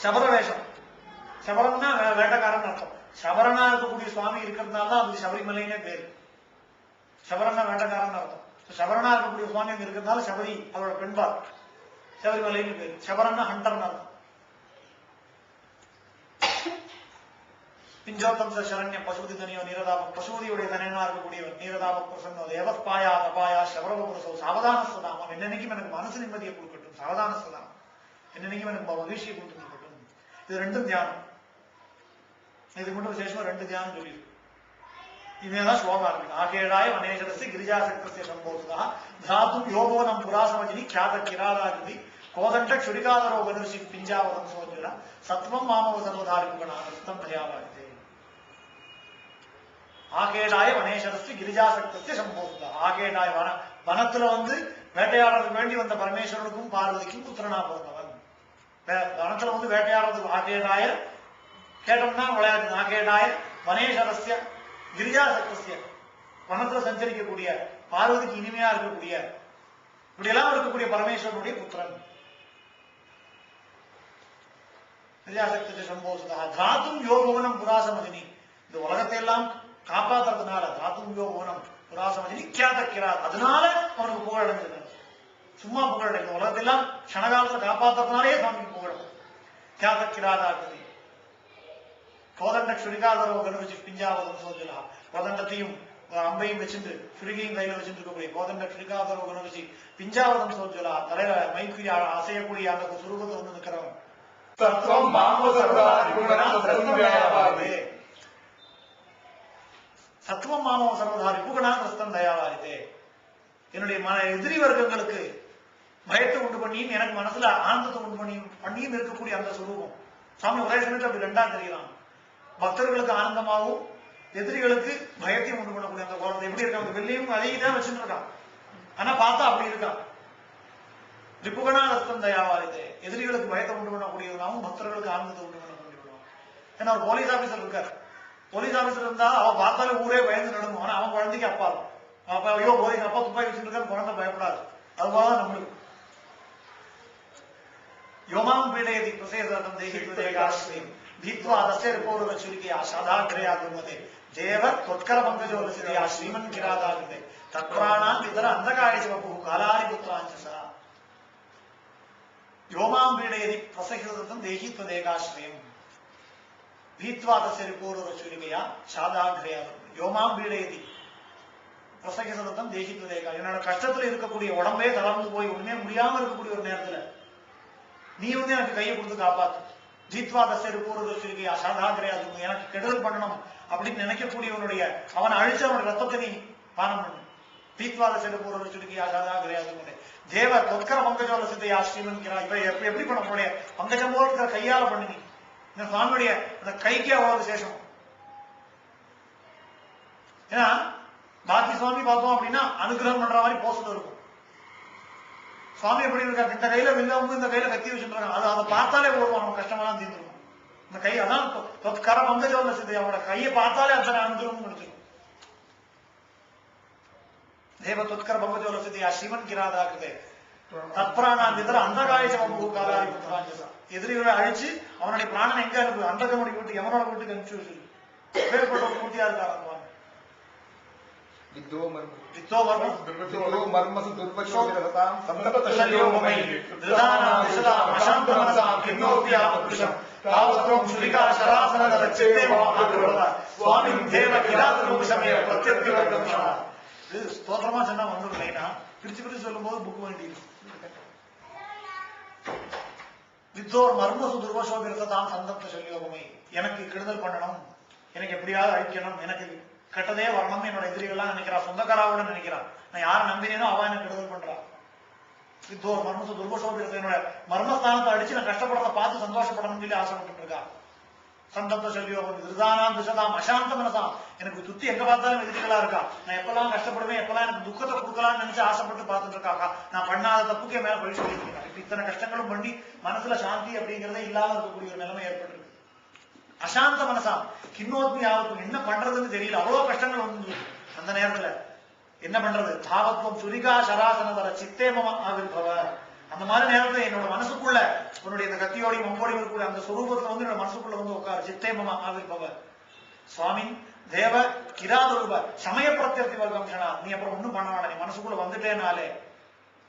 சபர வேஷம். சபரம்னா வேட்டக்காரன் அர்த்தம். சபரனா இருக்கக்கூடிய சுவாமி இருக்கிறதுனால தான் அது சபரிமலைன்னே பேரு. சபரனா வேட்டக்காரன் அர்த்தம். சபரனா இருக்கக்கூடிய சுவாமி அங்க இருக்கிறதுனால சபரி அவரோட பெண்பார் சபரிமலைன்னு பேரு. சபரன்னா ஹண்டர்னு அர்த்தம். பிஞ்சோத்தம் சரண்ய பசுபதி தனியோ நீரதாப, பசுபதியுடைய தனியனா இருக்கக்கூடியவர். நீரதாப பிரசன்னோ தேவஸ்பாயா தபாயா சபரப புருஷோ சாவதான சதாமம். என்னன்னைக்கும் எனக்கு மனசு நிம்மதியை கொடுக்கட்டும். சாவதான சதாமம் என்னன்னைக்கும் எனக்கு மகிழ்ச்சியை கொடுத்து கொடுக்கட்டும். இது ரெண்டும் தியானம். இதுக்கு மட்டும் விசேஷமா 2 தியானம் சொல்லி இனிமேதான் ஸ்லோகம் இருக்கு. ஆகேடாய வனேஸ்வரஸ்ய கிரிஜாசக்தஸ்ய சம்போதா தாத்தும் யோகோனம் புராசமஜினி ख्यात கிராதாகிருதி கோதண்ட க்ஷுரிகாதரோ வனுஷி பிஞ்சாவதம் சோஜுரா சத்வம் மாமவ சர்வதாரிபுகணா ரஸ்தம் தயாவாகிதே. ஆகேடாய வனேஸ்வரஸ்ய கிரிஜாசக்தஸ்ய சம்போதா. ஆகேடாய வனத்துல வந்து வேட்டையாடுறதுக்கு வேண்டி வந்த பரமேஸ்வரனுக்கும் பார்வதிக்கும் புத்திரனா பிறந்தவன். வனத்துல வந்து வேட்டையாடுறதுக்கு ஆகேடாய கேட்டோம்னா விளையாட்டு. ஆகேடாய வனேஸ்வரஸ்ய கிரிஜாசக்தஸ்ய, வனத்துல சஞ்சரிக்கக்கூடிய பார்வதிக்கு இனிமையா இருக்கக்கூடிய இப்படி எல்லாம் இருக்கக்கூடிய பரமேஸ்வரனுடைய புத்திரன். கிரிஜாசக்தி சம்போதா தாத்தும் யோகோனம் புராசமதினி, இந்த உலகத்தை எல்லாம் காப்பாத்துறதுனால தாத்தும் யோகோனம் புராசமதினி ख्यात கிராத், அதனால அவனுக்கு புகழடைஞ்சது. சும்மா புகழடை, இந்த உலகத்தை எல்லாம் க்ஷணகாலத்தை காப்பாத்துறதுனாலே சுவாமிக்கு புகழும். ख्यात கிராதாகிருதி கோதண்ட க்ஷுரிகாதரோ கனுருச்சி பிஞ்சாவதம் சோஜலா. கோதண்டத்தையும் அம்பையும் வச்சுட்டு சுருகியும் கையில வச்சுட்டு இருக்கக்கூடிய கோதண்ட க்ஷுரிகாதரோ கனுருச்சி பிஞ்சாவதம் சோஜலா. தலையில மைக்கு அசையக்கூடிய அந்த சுரூபத்தை வந்து நிற்கிறவன். சத்வம் மாமவ சர்வதா ரிபுகணா கிருஷ்ணன் தயாவாரிதே. என்னுடைய எதிரி வர்க்கங்களுக்கு பயத்தை உண்டு பண்ணியும் எனக்கு மனசுல ஆனந்தத்தை உண்டு பண்ணியும் இருக்கக்கூடிய அந்த சுரூபம் சாமி ஒரே சமயத்தில் அப்படி 2ஆ தெரிகிறான். பக்தர்களுக்கு ஆனந்தமாகவும் எதிரிகளுக்கு பயத்தையும் உண்டு பண்ணக்கூடிய அந்த கோலத்தை எப்படி இருக்காங்க. வெள்ளையும் அதையும் தான் வச்சுட்டு இருக்கான். ஆனா பார்த்தா அப்படி இருக்கான். ரிபுகணா ரஸ்தம் தயாவாரிதே. எதிரிகளுக்கு பயத்தை உண்டு பண்ணக்கூடியவனாகவும் பக்தர்களுக்கு ஆனந்தத்தை உண்டு பண்ணக்கூடியவனாகவும். ஏன்னா ஒரு போலீஸ் ஆபீசர் இருக்காரு. போலீஸ் ஆபீசர் இருந்தா அவன் பார்த்தாலே ஊரே பயந்து நடக்கும். ஆனா அவன் குழந்தைக்கு அப்பா அப்ப ஐயோ போலீஸ் அப்பா துப்பாக்கி வச்சுட்டு இருக்காரு, குழந்தை பயப்படாது. அது போலதான் நம்மளுக்கு. யோமாம் பீடயதி பிரசேதம் தேகித்வதேகாஸ்ரீம் பீத்வா தஸ்ய ரிபோருக சுரிகயா சாதாக்ரயா குர்மதே தேவ தொத்கர பங்கஜோ லசிதயா ஸ்ரீமன் கிராதாகிருதே தத்பிராணான் இதர அந்தகாய சிவபு காலாரி புத்திராஞ்சசா. யோமாம் பீடயதி பிரசேதம் தேகித்வதேகாஸ்ரீம் பீத்வா தஸ்ய ரிபோருக சுரிகயா சாதாக்ரயா யோமாம் பீடயதி பிரசேதம் தேகித்வதேகா. என்னோட கஷ்டத்துல இருக்கக்கூடிய உடம்பே தளர்ந்து போய் ஒண்ணுமே முடியாம இருக்கக்கூடிய ஒரு நேரத்துல நீ வந்து எனக்கு கையை கொடுத்து காப்பாத்து. ஜீத்வா தசைரு பூர்வதற்கு அசாதாகிரையாது, எனக்கு கெடுதல் பண்ணணும் அப்படின்னு நினைக்கக்கூடியவனுடைய அவனை அழிச்சு அவனுடைய ரத்தத்தை நீ பானம் பண்ணு. ஜீத்வா தசைரு பூர்வதற்கு அசாதாகிரையாது தேவ தொற்கர பங்கஜோல சித்தையா ஸ்ரீமன்கிறா. இப்ப எப்படி பண்ண போடைய பங்கஜம் போல இருக்கிற கையால பண்ணு நீ. இந்த சுவாமியுடைய அந்த கைக்கு அவ்வளவு விசேஷம். ஏன்னா பாக்கி சுவாமி பார்த்தோம் அப்படின்னா அனுகிரகம் பண்ற மாதிரி போஸ்ட் இருக்கும். சுவாமி எப்படி இருக்காரு, இந்த கையில வில்லம்பு இந்த கையில கத்தி வச்சுருக்காங்க. அதை பார்த்தாலே போடுவோம், நம்ம கஷ்டமெல்லாம் தீர்ந்துருக்கும். இந்த கை அதான் கர பங்கஜோல சித்தை, அவனோட கையை பார்த்தாலே அத்தனை அனுகிரகம் முடிச்சிருக்கும். தேவ தொத்கர பங்கஜோல சித்தையா ஸ்ரீமன் கிராதாகிருதே தத்பிராணான் இதர அந்தகாய சிவபு காலாரி புத்திராஞ்சசா. எதிரிகளை அழிச்சு அவனுடைய பிராணன் எங்க அனுப்பு அந்தகனுடைய வீட்டு எவனோட வீட்டுக்கு அனுப்பிச்சு வச்சு பேர்பட்ட ஒரு மூர்த்தியா இருக்காரு. தாவத்வம் சுரிகா சராசன சித்தே மம சுவாமி தேவ கிராத சமய பிரத்யக்தி வர்க்கம். இது ஸ்தோத்திரமா சொன்னா வந்துடும் லைனா, பிரிச்சு பிரிச்சு சொல்லும் போது புக் வேண்டியது. வித்தோர் மர்மசு துர்வசோபிரதான் சந்தப்த சொல்லியோகமே. எனக்கு கெடுதல் பண்ணணும், எனக்கு எப்படியாவது அழிக்கணும், எனக்கு கெட்டதே வரணும் என்னோட எதிரிகள்லாம் நினைக்கிறா, சொந்தக்காராவோட நினைக்கிறான். நான் யாரை நம்பினேனோ அவன் எனக்கு கெடுதல் பண்றான். வித்தோர் மர்மசு துர்வசோபிரத்தை என்னோட மர்மஸ்தானத்தை அடிச்சு நான் கஷ்டப்படுறத பார்த்து சந்தோஷப்படணும்னு சொல்லி ஆசைப்பட்டு இருக்கா. சந்தப்த சொல்லியோகம் திருதானாம் திசதாம் அசாந்த மனசாம். எனக்கு சுத்தி எங்க பார்த்தாலும் எதிரிகளா இருக்கா. நான் எப்பெல்லாம் கஷ்டப்படுவேன், எப்பெல்லாம் எனக்கு துக்கத்தை கொடுக்கலாம்னு நினைச்சு ஆசைப்பட்டு பார்த்துட்டு இருக்காக்கா. நான் பண்ணாத தப்புக்கே மேல பழி சொல்லியிருக்கேன். இப்ப இத்தனை கஷ்டங்களும் பண்ணி மனசுல சாந்தி அப்படிங்கறதே இல்லாம இருக்கக்கூடிய ஒரு நிலைமை ஏற்பட்டு அசாந்த மனசாம். கிண்ணோத்மி ஆவத்தும் என்ன பண்றதுன்னு தெரியல, அவ்வளவு கஷ்டங்கள் வந்து அந்த நேரத்துல என்ன பண்றது. தாவத்துவம் சுரிகா சராசனதர சித்தே மம ஆவிர்பவ. அந்த மாதிரி நேரத்துல என்னோட மனசுக்குள்ள உன்னுடைய இந்த கத்தியோடையும் மம்போடையும் இருக்கக்கூடிய அந்த சுரூபத்துல வந்து என்னோட மனசுக்குள்ள வந்து உட்காரு. சித்தே மம ஆவிர்பவ சுவாமி தேவ கிராத ரூப சமய பிரத்யர்த்தி வர்க்கம். நீ அப்புறம் ஒண்ணும் பண்ண வேண்டாம், நீ மனசுக்குள்ள வந்துட்டேனாலே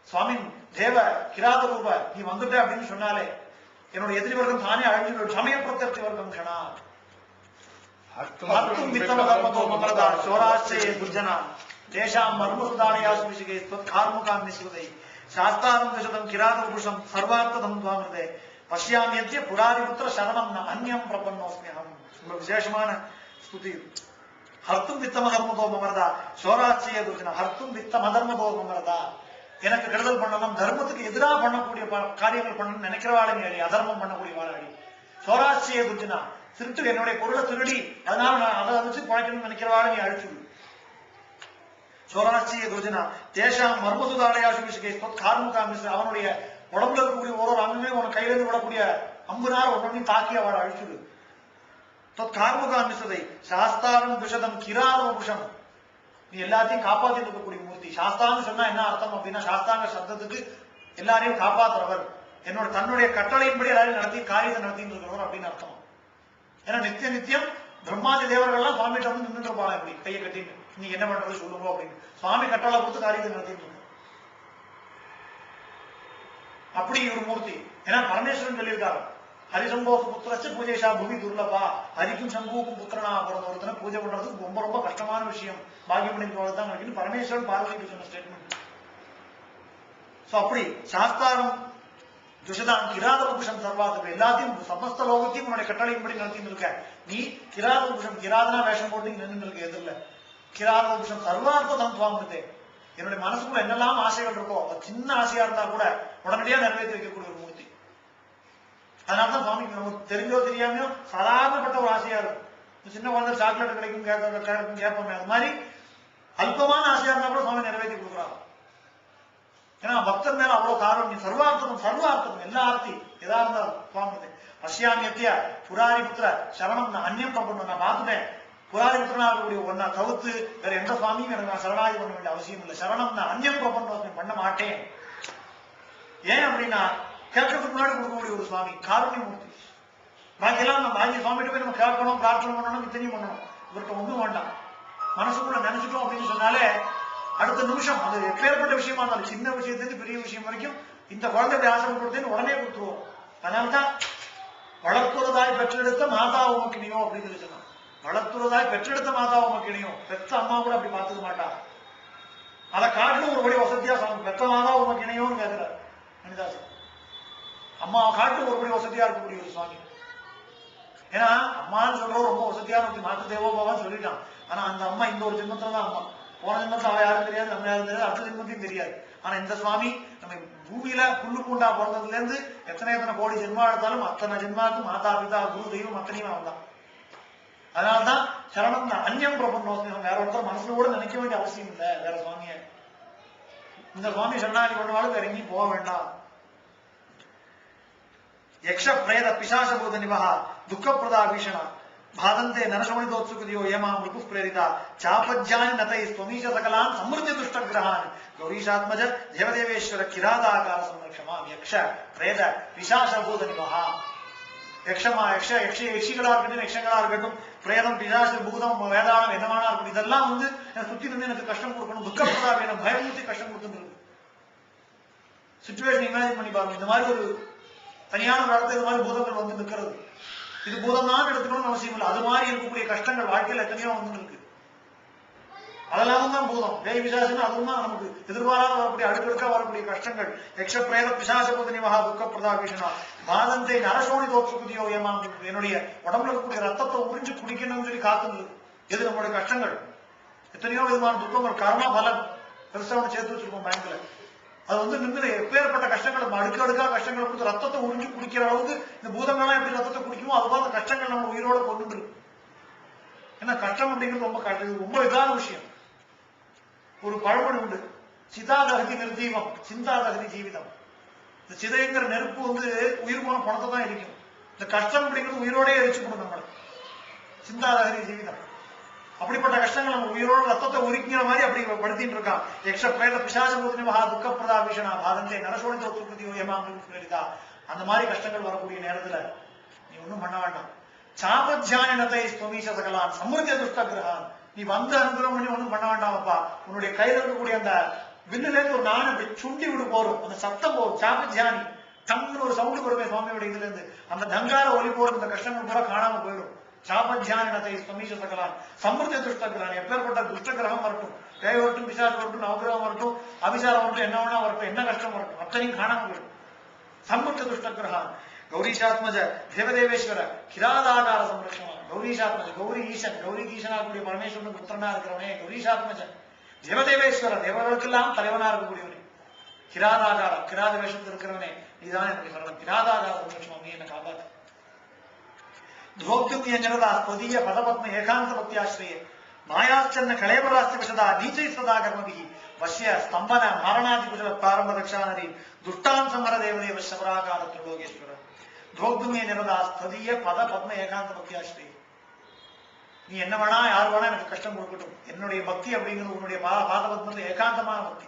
சுவாமி தேவ கிராத ரூப நீ வந்துட்ட அப்படின்னு சொன்னாலே என்னோட எதிரி வர்க்கம் தானே அழிஞ்சு சமய பிரத்யர்த்தி வர்க்கம். அர்த்தம் வித்தம கர்மதோ மமரதா சோராச்சே துர்ஜனா தேசாம் மர்மசுதானயாசுமிஷிகே கார்முகாம் நிஸ்வதை சாஸ்தானம் தசதம் கிராத புருஷம் சர்வார்த்ததம் துவாமிருதே பஷ்யாமியத்திய புராரிபுத்திர சரணம் ந அந்நியம் பிரபன்னோஸ்மியம். ரொம்ப விசேஷமான ஸ்துதி. ஹர்த்தும் வித்தம கர்மதோ மமரதா சோராச்சே துர்ஜனா. ஹர்த்தும் வித்தம தர்மதோ மமரதா. எனக்கு கெடுதல் பண்ணணும், தர்மத்துக்கு எதிராக பண்ணக்கூடிய காரியங்கள் பண்ணணும்னு நினைக்கிறவாளுங்க அடி, அதர்மம் பண்ணக்கூடிய வாழாடி. சோராட்சிய துர்ஜனா திருட்டு என்னுடைய பொருளை திருடி அதனால நான் அதை வச்சு குறைக்கணும்னு நினைக்கிறவாளு நீ அழிச்சுடு. சோராட்சிய துர்ஜனா தேசாம் மர்மசுதாலயாசுமிஷிகே கார்முகாமிஸ். அவனுடைய உடம்புல இருக்கக்கூடிய ஒரு அங்குமே உன கையில இருந்து விடக்கூடிய அம்புனார் ஒன்றையும் தாக்கி அவளை அழிச்சுடு. கார்முகாமிசதை சாஸ்தாரம் துஷதம் கிராத புருஷம். நீ எல்லாத்தையும் காப்பாத்திட்டு இருக்கக்கூடிய மூர்த்தி. சாஸ்தான்னு சொன்னா என்ன அர்த்தம் அப்படின்னா, சாஸ்தாங்க சப்தத்துக்கு எல்லாரையும் காப்பாத்துறவர், என்னோட தன்னுடைய கட்டளையின்படி எல்லாரையும் நடத்தி காரியத்தை நடத்திட்டு இருக்கிறவர் அப்படின்னு அர்த்தம். ஏன்னா நித்திய நித்தியம் பிரம்மாதி தேவர்கள்லாம் சுவாமிகிட்ட வந்து நின்றுட்டு இருப்பாங்க, இப்படி கையை கட்டின்னு நீ என்ன பண்றது சொல்லுங்க அப்படின்னு. சுவாமி கட்டளை கொடுத்து காரியத்தை நடத்திட்டு இருக்கோம். அப்படி ஒரு மூர்த்தி. ஏன்னா பரமேஸ்வரன் சொல்லியிருக்காரு, ஹரிசம்போக புத்திரச்சு பூஜைஷா பூமி துர்லபா. ஹரிக்கும் சம்பூக்கும் புத்திரனா பிறந்த ஒருத்தனை பூஜை பண்றதுக்கு ரொம்ப ரொம்ப கஷ்டமான விஷயம், பாக்கியம் பண்ணிக்கிறதான் அப்படின்னு பரமேஸ்வரன் பார்வதிக்கு சொன்ன ஸ்டேட்மெண்ட். சோ அப்படி சாஸ்தாரம் துஷதான் கிராத புருஷம் சர்வாத்துக்கு எல்லாத்தையும் சமஸ்த லோகத்தையும் உன்னுடைய கட்டளையின்படி நடத்திட்டு இருக்க. நீ கிராத புருஷம், கிராதனா வேஷம் போட்டு நின்று இருக்க எதிரில. கிராத புருஷம் சர்வார்த்த தந்துவாங்க. என்னுடைய மனசுக்குள்ள என்னெல்லாம் ஆசைகள் இருக்கோ, சின்ன ஆசையா இருந்தா கூட உடனடியா நிறைவேற்றி வைக்கக்கூடிய ஒரு மூர்த்தி. அதனாலதான் சுவாமிக்கு நமக்கு தெரிஞ்சோ தெரியாமையோ சாதாரணப்பட்ட ஒரு ஆசையா இருக்கும். சின்ன குழந்தை சாக்லேட் கிடைக்கும் கேட்போமே, அது மாதிரி அல்பமான ஆசையா இருந்தா கூட சுவாமி நிறைவேற்றி கொடுக்குறாங்க. ஏன்னா பக்தர் மேல அவ்வளவு காரணம். சர்வார்த்தம் சர்வார்த்தம் எல்லா ஆர்த்தி எதா இருந்தாலும் சுவாமி பஷ்யாமியத்திய புராரி புத்திர சரணம் நான் அந்நியம் பண்ணணும். நான் பார்த்துட்டேன், புராரி புத்திரனா இருக்கக்கூடிய ஒன்னா தவிர்த்து வேற எந்த சுவாமியும் எனக்கு நான் சரணாதி பண்ண வேண்டிய அவசியம் இல்லை. சரணம் நான் அந்நியம் பண்ண மாட்டேன். ஏன் அப்படின்னா கேட்கறதுக்கு முன்னாடி கொடுக்கக்கூடிய ஒரு சுவாமி, காருண்ய மூர்த்தி. பாக்கி எல்லாம் நம்ம பாக்கி சுவாமிகிட்ட போய் நம்ம கேட்கணும், பிரார்த்தனை பண்ணணும், இத்தனையும் பண்ணணும். இவர்கிட்ட ஒன்றும் வேண்டாம். மனசுக்குள்ள நினைச்சிட்டோம் அப்படின்னு சொன்னாலே அடுத்த நிமிஷம் அது எப்பேற்பட்ட விஷயமா இருந்தாலும், சின்ன விஷயத்துலேருந்து பெரிய விஷயம் வரைக்கும் இந்த குழந்தைய ஆசிரம் கொடுத்தேன்னு உடனே கொடுத்துருவோம். அதனால்தான் வளர்த்துறதாய் பெற்றெடுத்த மாதா உமக்கினியோ அப்படின்னு சொல்லி சொன்னான். வளர்த்துறதாய் பெற்றெடுத்த மாதா உமக்கினியோ. பெத்த அம்மா கூட அப்படி பார்த்துக்க மாட்டா. அதை காட்டிலும் ஒரு வழி வசதியா சொன்ன. பெத்த மாதா உமக்கினியோன்னு கேட்கிறார் மணிதாசன். அம்மாவை காட்டு ஒருபடி வசதியா இருக்கக்கூடிய ஒரு சுவாமி. ஏன்னா அம்மான்னு சொல்றோம் ரொம்ப வசதியான மாத்து தேவோபாவான்னு சொல்லிட்டான். ஆனா அந்த அம்மா இந்த ஒரு ஜென்மத்துலதான் அம்மா. போன ஜென்மத்துல அவ யாரும் தெரியாது, நம்ம யாரும் தெரியாது, அடுத்த ஜென்மத்தையும் தெரியாது. ஆனா இந்த சுவாமி நம்ம பூமியில புல்லு பூண்டா பிறந்ததுல இருந்து எத்தனை கோடி ஜென்மா எடுத்தாலும் அத்தனை ஜென்மாவுக்கும் மாதா பிதா குரு தெய்வம் அத்தனையும் அவன் தான். அதனால்தான் சரணம் தான் அந்நியம் பிரபன்னோஸ்மியம். வேற ஒருத்தர் மனசுல கூட நினைக்க வேண்டிய அவசியம் இல்லை வேற சுவாமிய. இந்த சுவாமி சரணாகி பண்ணுவாலும் வேற எங்கேயும் போக வேண்டாம். யக்ஷ பிரேத பிசாசபூத நிவஹா துக்கப்பிரதா பீஷணா பாதந்தே நரசோணிதோத்சுகதியோ ஏமா மிருகு பிரேரிதா சாபஜ்யானி நதை ஸ்வமீஷ சகலான் சமிருத்தி துஷ்டகிரகான் கௌரீஷாத்மஜ தேவதேவேஸ்வர கிராதாகார சம்ரக்ஷமா. யக்ஷ பிரேத பிசாசபூத நிவஹா. யக்ஷமா யக்ஷ யக்ஷ யக்ஷிகளா இருக்கட்டும், யக்ஷங்களா இருக்கட்டும், பிரேதம் பிசாசு பூதம் வேதாளம் என்னவானா இருக்கட்டும், இதெல்லாம் வந்து சுத்தி இருந்து எனக்கு கஷ்டம் கொடுக்கணும், துக்கப்பிரதா வேணும், பயமூர்த்தி கஷ்டம் கொடுத்துருக்கு. சுச்சுவேஷன் இமேஜின் பண்ணி பாருங்க. இந்த மாதிரி ஒரு தனியான ஒரு இடத்துல இந்த மாதிரி பூதங்கள் வந்து நிற்கிறது. இது பூதம் தான் எடுத்துக்கணும்னு அவசியம் இல்லை. அது மாதிரி இருக்கக்கூடிய கஷ்டங்கள் வாழ்க்கையில் எத்தனையோ வந்து இருக்கு. அதெல்லாம் தான் பூதம். பேய் பிசாசுன்னு அதுவும் தான் நமக்கு எதிர்பாராத வரக்கூடிய அடுக்கடுக்கா வரக்கூடிய கஷ்டங்கள். யக்ஷ பிரேத பிசாசபூதனி மகா துக்க பிரதாபிஷனா மாதந்தை நரசோனி தோற்றுக்குதியோ ஏமாம். என்னுடைய உடம்புல இருக்கக்கூடிய ரத்தத்தை உறிஞ்சு குடிக்கணும்னு சொல்லி காத்துது. எது நம்மளுடைய கஷ்டங்கள். எத்தனையோ விதமான துக்கங்கள் கர்ம பலன் பெருசா ஒன்று சேர்த்து வச்சிருக்கோம் பேங்க்ல. அது வந்து நின்று எப்பேற்பட்ட கஷ்டங்கள் நம்ம அடுக்கு அடுக்கா கஷ்டங்களை கொடுத்து ரத்தத்தை உறிஞ்சு குடிக்கிற அளவுக்கு இந்த பூதங்கள்லாம் எப்படி ரத்தத்தை குடிக்குமோ அதுதான் அந்த கஷ்டங்கள் நம்ம உயிரோட கொண்டு இருக்கு. ஏன்னா கஷ்டம் அப்படிங்கிறது ரொம்ப இதான விஷயம். ஒரு பழமொழி உண்டு, சிதாதகதி நிர்ஜீவம் சிந்தாதகதி ஜீவிதம். இந்த சிதைங்கிற நெருப்பு வந்து உயிர் போன பணத்தை தான் எரிக்கும். இந்த கஷ்டம் அப்படிங்கிறது உயிரோடே எரிச்சுக்கணும் நம்மளை. சிந்தாதகதி ஜீவிதம். அப்படிப்பட்ட கஷ்டங்கள் நம்ம உயிரோட ரத்தத்தை உரிக்கிற மாதிரி அப்படி படுத்திட்டு இருக்கான். யக்ஷ பிரேத பிசாசபூதனி மகா துக்க பிரதாபிஷனா பாதந்தை நரசோனி தோற்றுக்குதியோ ஏமாம். அந்த மாதிரி கஷ்டங்கள் வரக்கூடிய நேரத்துல நீ ஒண்ணும் பண்ண வேண்டாம். சாபத்யானத்தை ஸ்வமீச சகலான் சமிருத்திய துஷ்டகிரகான். நீ வந்து அனுகிரகம் பண்ணி ஒண்ணும் பண்ண வேண்டாமப்பா. உன்னுடைய கையில இருக்கக்கூடிய அந்த வில்லுல இருந்து ஒரு நாணம் அப்படி சுண்டி விடு போறோம். அந்த சத்தம் போகும். சாபத்யானி டங்குன்னு ஒரு சவுண்டு வருமே சுவாமியோட இதுல இருந்து. அந்த டங்கார ஒலி போறது இந்த கஷ்டங்கள் கூட காணாம போயிடும். சாபத்யானத்தை ஸ்வமீச சகலான் சமிருத்திய துஷ்டகிரகான். எப்பேற்பட்ட துஷ்ட கிரகம் வரட்டும், பேய் வரட்டும், பிசாசு வரட்டும், நவகிரகம் வரட்டும், அபிசாரம் வரட்டும், என்ன வேணா வரட்டும், என்ன கஷ்டம் வரட்டும், அத்தனையும் காணாம போயிடும். சமிருத்திய துஷ்டகிரகான். கௌரீஷாத்மஜ தேவதேவேஸ்வர கிராதாகார சம்ரட்சணம். கௌரீஷாத்மஜ கௌரி ஈசன், கௌரி ஈசனா கூடிய பரமேஸ்வரனுக்கு புத்திரனா இருக்கிறவனே கௌரீஷாத்மஜ. தேவதேவேஸ்வர தேவர்களுக்கெல்லாம் தலைவனா இருக்கக்கூடியவனே. கிராதாகார கிராத வேஷத்தில் இருக்கிறவனே நீதான் எனக்கு சரணம். கிராதாகார சம்ரட்சணம், நீ என்ன காப்பாத்து. துரோக்தும் ஜனதா ஸ்வதீய பதபத்ம ஏகாந்த பக்தியாஸ்ரயே மாயாச்சன்ன கலேபராஸ்தி விஷதா நீச்சை சதா கர்மபிஹி வசிய ஸ்தம்பன மாரணாதி குஜல பிராரம்ப ரக்ஷானரி துஷ்டான் சமர தேவதேவ சபராகார திரிலோகேஸ்வர. துரோக்துமே நிரதா ஸ்வதீய பத பத்ம ஏகாந்த பக்தியாஸ்ரயே. நீ என்ன வேணா யார் வேணா எனக்கு கஷ்டம் கொடுக்கட்டும். என்னுடைய பக்தி அப்படிங்கிறது உன்னுடைய பாதபத்மத்துல ஏகாந்தமான பக்தி.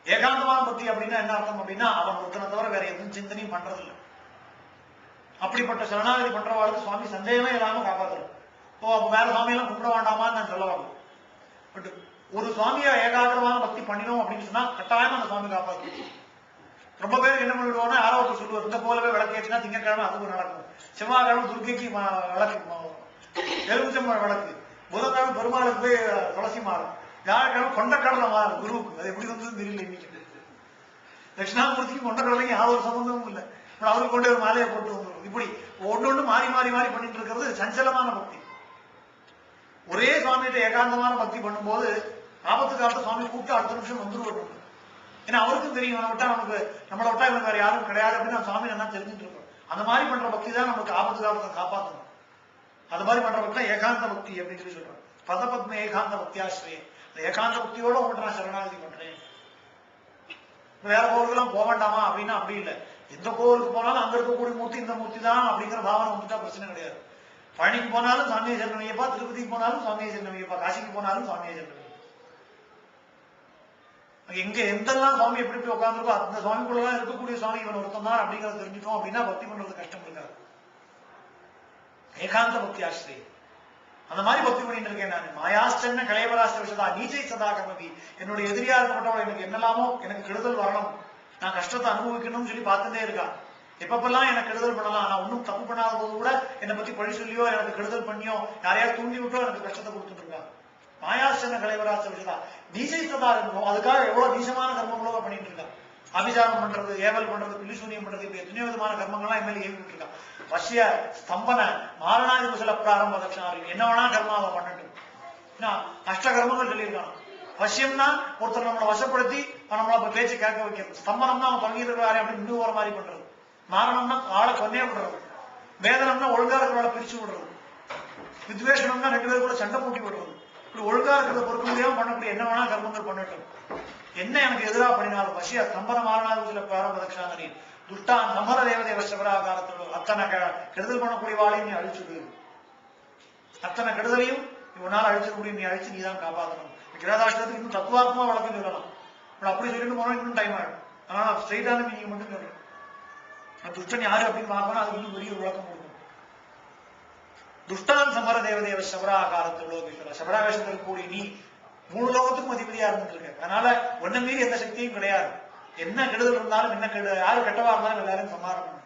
ஏகாந்தமான பக்தி அப்படின்னா என்ன அர்த்தம் அப்படின்னா அவன் ஒருத்தனை தவிர வேற எதுவும் சிந்தனையும் பண்றதில்லை. அப்படிப்பட்ட சரணாகதி பண்றவாளுக்கு சுவாமி சந்தேகமே இல்லாம காப்பாத்துறோம். இப்போ அப்ப வேற சுவாமியெல்லாம் கும்பிட வேண்டாமான்னு நான் சொல்ல வரல. பட் ஒரு சுவாமியை ஏகாகிரமான பக்தி பண்ணினோம் அப்படின்னு சொன்னா கட்டாயமா அந்த சுவாமி காப்பாற்றும். ரொம்ப பேருக்கு என்ன பண்ணிவிடுவோம்னா யாரோ ஒருத்தர் சொல்லுவார், இந்த போலவே விளக்கேற்றினா திங்கக்கிழமை அதுவும் நடக்கும், செவ்வாய்க்கிழமை துர்க்கைக்கு விளக்கு எலுமிச்சம்பழம் விளக்கு, புதன்கிழமை பெருமாளுக்கு போய் துளசி மாறும், வியாழக்கிழமை கொண்டக்கடலை மாறும் குருவுக்கு. அது எப்படி வந்தது தெரியல. இன்னைக்கு தட்சிணாமூர்த்திக்கு கொண்டக்கடலைக்கு யாரும் ஒரு சம்பந்தமும் இல்லை. அவருக்கு கொண்டு ஒரு மாலையை போட்டு வந்துடும். இப்படி ஒன்னொன்னு மாறி மாறி மாறி பண்ணிட்டு இருக்கிறது சஞ்சலமான பக்தி. ஒரே சுவாமிகிட்ட ஏகாந்தமான பக்தி பண்ணும்போது ஆபத்து காலத்தை சுவாமி கூப்பிட்டு அடுத்த நிமிஷம் வந்துருவாரு. ஏன்னா அவருக்கும் தெரியும் நம்மளை விட்டா இவங்க வேற யாரும் கிடையாது அப்படின்னு நம்ம சுவாமி நல்லா தெரிஞ்சுட்டு இருக்கோம். அந்த மாதிரி பண்ற பக்தி தான் நமக்கு ஆபத்து காலத்தை காப்பாற்றணும். அது மாதிரி பண்ற பக்தி தான் ஏகாந்த பக்தி அப்படின்னு சொல்லி சொல்றோம். பதபத்ம ஏகாந்த பக்தியாஸ்ரயே. அந்த ஏகாந்த பக்தியோட உங்கள்கிட்ட நான் சரணாகதி பண்றேன். வேற கோவிலுக்கெல்லாம் போக வேண்டாமா அப்படின்னா அப்படி இல்லை. எந்த கோவிலுக்கு போனாலும் அங்க இருக்கக்கூடிய மூர்த்தி இந்த மூர்த்தி தான் அப்படிங்கிற பாவனை வந்துட்டா பிரச்சனை கிடையாது. பழனிக்கு போனாலும் சுவாமியை சரணமையப்பா, திருப்பதிக்கு போனாலும் சுவாமியை சரணமையப்பா, காசிக்கு போனாலும் சுவாமியை சரணமையப்பா. எங்க எந்தெல்லாம் சுவாமி எப்படி போய் உட்காந்துருக்கோ அந்த சுவாமிக்குள்ளதான் இருக்கக்கூடிய சுவாமி இவன் ஒருத்தம் தான் அப்படிங்கிறத தெரிஞ்சுட்டோம் அப்படின்னா பக்தி பண்றது கஷ்டம் இருக்காது. ஏகாந்த பக்தி ஆசிரியை அந்த மாதிரி பக்தி பண்ணிட்டு இருக்கேன் நான். மாயாஸ்டன்ன கலைவராஷ்ட விஷதா நீச்சை சதா கர்மபி. என்னுடைய எதிரியா இருக்கப்பட்டவள் எனக்கு என்னெல்லாமோ எனக்கு கெடுதல் வரணும், நான் கஷ்டத்தை அனுபவிக்கணும்னு சொல்லி பார்த்துட்டே இருக்கான். எப்பப்பெல்லாம் எனக்கு கெடுதல் பண்ணலாம், நான் ஒன்னும் தப்பு பண்ணாத போது கூட என்னை பத்தி பழி சொல்லியோ எனக்கு கெடுதல் பண்ணியோ யாரையாவது தூண்டி விட்டோ எனக்கு கஷ்டத்தை கொடுத்துட்டு இருக்கான். மாயாஸ்டன்ன கலைவராஷ்ட விஷதா நீச்சை சதா இருக்கணும். அதுக்காக எவ்வளவு நீசமான கர்மங்களோ பண்ணிட்டு இருக்கான். அபிசாரம் பண்றது, ஏவல் பண்றது, பிலிசூனியம் பண்றது, இப்ப எத்தனையோ விதமான கர்மங்கள்லாம் எம்எல்ஏ ஏவிட்டு இருக்கான். வசிய ஸ்தம்பன மாரணாதி குசல பிராரம்ப தட்சிணாரி. என்ன வேணா கர்மாவை பண்ணட்டும். அஷ்ட கர்மங்கள் சொல்லியிருக்கான். வசியம்னா ஒருத்தர் நம்மளை வசப்படுத்தி நம்மள பேச்சு கேட்க வைக்கிறது. ஸ்தம்பனம்னா அவன் பங்கீடுறாரு அப்படின்னு இன்னும் வர மாதிரி பண்றது. மாரணம்னா ஆளை கொன்னே விடுறது. வேதனம்னா ஒழுங்கா இருக்கிறவளை பிரிச்சு விடுறது. வித்வேஷனம்னா ரெண்டு பேரும் கூட சண்டை மூட்டி விடுறது. இப்படி ஒழுங்கா இருக்கிறத பொறுக்க முடியாம பண்ணக்கூடிய என்ன வேணா கர்மங்கள் பண்ணட்டும். என்ன எனக்கு எதிராக பண்ணினாலும் வசிய ஸ்தம்பன மாரணாதி குசல பிராரம்ப தட்சிணாரி துஷ்டான் சமர தேவதேவ சபராகாரத்தோடு அத்தனை கெடுதல் பண்ணக்கூடிய வாழையும் நீ அழிச்சுடு. அத்தனை கெடுதலையும் இவனால அழிச்சிடக்கூடிய நீ அழிச்சு நீ தான் காப்பாற்றணும். கிராதாஷ்டத்துக்கு இன்னும் தத்துவாத்மா வழக்கம் சொல்லலாம். அப்படி சொல்லிட்டு போனா இன்னும் டைம் ஆயிடும். ஆனா ஸ்ட்ரெயிட்டான மீனிங் மட்டும் சொல்றேன். துஷ்டன் யாரு அப்படின்னு பார்க்கணும், அதுக்கு இன்னும் பெரிய விளக்கம் கொடுக்கும். துஷ்டான் சமர தேவதேவ சபராகாரத்தோடு சபராவேஷத்தில் இருக்கக்கூடிய நீ 3 லோகத்துக்கும் அதிபதியா இருந்துட்டு இருக்க. அதனால ஒன்ன மீறி எந்த சக்தியும் கிடையாது. என்ன கெடுதல் இருந்தாலும் என்ன யாரு கெட்டவா இருந்தாலும் எல்லாரும் சமாதானம்.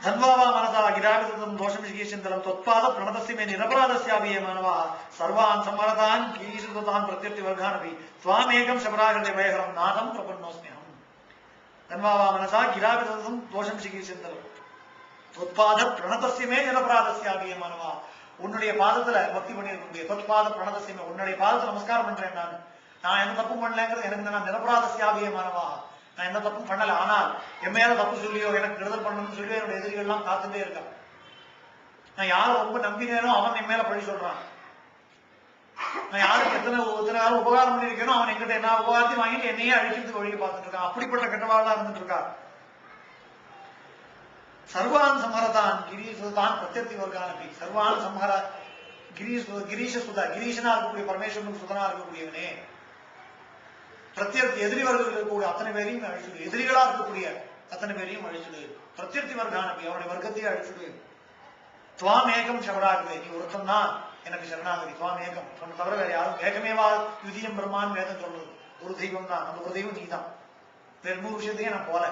தன்வாவா மனதா கிராவிதம் தோஷம் சிகீஷந்தலம் தொத்பாத பிரணதஸ்ய நிரபராதஸ்யாபியே மானவா சர்வான் சம்மரதான் கீசுதான் பிரத்யர்த்தி வர்கானபி துவாமேகம் சபராகிருதே பயகரம் நாதம் பிரபன்னோஸ்மியம். தன்வாவா மனசா கிராவிதம் தோஷம் சிகீஷந்தலம் தொத்பாத பிரணதஸ்யமே நிரபராதஸ்யாபியே மானவா. உன்னுடைய பாதத்துல பக்தி பண்ணிருக்கக்கூடிய தொத்பாத பிரணதஸ்யமே, உன்னுடைய பாதத்தை நமஸ்காரம் பண்றேன். நான் எந்த தப்பும் பண்ணலங்கிறது எனக்கு நான் நிரபராதஸ்யாபியே மானவா, நான் எந்த தப்பும் பண்ணல. ஆனால் என் மேல தப்பு சொல்லியோ எனக்கு கெடுதல் பண்ணணும்னு சொல்லி என்னுடைய எதிரிகள் எல்லாம் காத்துட்டே இருக்கான். நான் யாரும் ரொம்ப நம்பினேனோ அவன் என் மேல பழி சொல்றான். நான் யாருக்கு எத்தனை யாரும் உபகாரம் பண்ணிருக்கேனோ அவன் என்கிட்ட என்ன உபகாரத்தையும் வாங்கிட்டு என்னையே அழிக்கிறதுக்கு வழியை பார்த்துட்டு இருக்கான். அப்படிப்பட்ட கெட்டவாளா இருந்துட்டு இருக்கா. சர்வான் சம்ஹரதான் கிரீஷதான் பிரத்யர்த்தி வர்கானபி சர்வான் சம்ஹர கிரீஷ சுதா கிரீஷனா இருக்கக்கூடிய பரமேஸ்வரன் சுதனா இருக்கக்கூடியவனே, பிரத்யர்த்தி எதிரிவர்கள் இருக்கக்கூடிய அத்தனை பேரையும் அழிச்சுடு, எதிரிகளா இருக்கக்கூடிய அத்தனை பேரையும் அழிச்சுடு. பிரத்யர்த்தி வர்கானபி அவருடைய வர்க்கத்தையே அழிச்சுடு. துவாம் ஏகம் சபராகவே, நீ ஒருத்தம் தான் எனக்கு சரணாகதி. துவாம் ஏகம் சொன்ன தவிர வேற யாரும் ஏகமேவா யுதியம் பிரம்மான் வேதம் சொல்றது ஒரு தெய்வம் தான், அந்த ஒரு தெய்வம் நீ தான். வேற 100 விஷயத்தையும் நான் போல.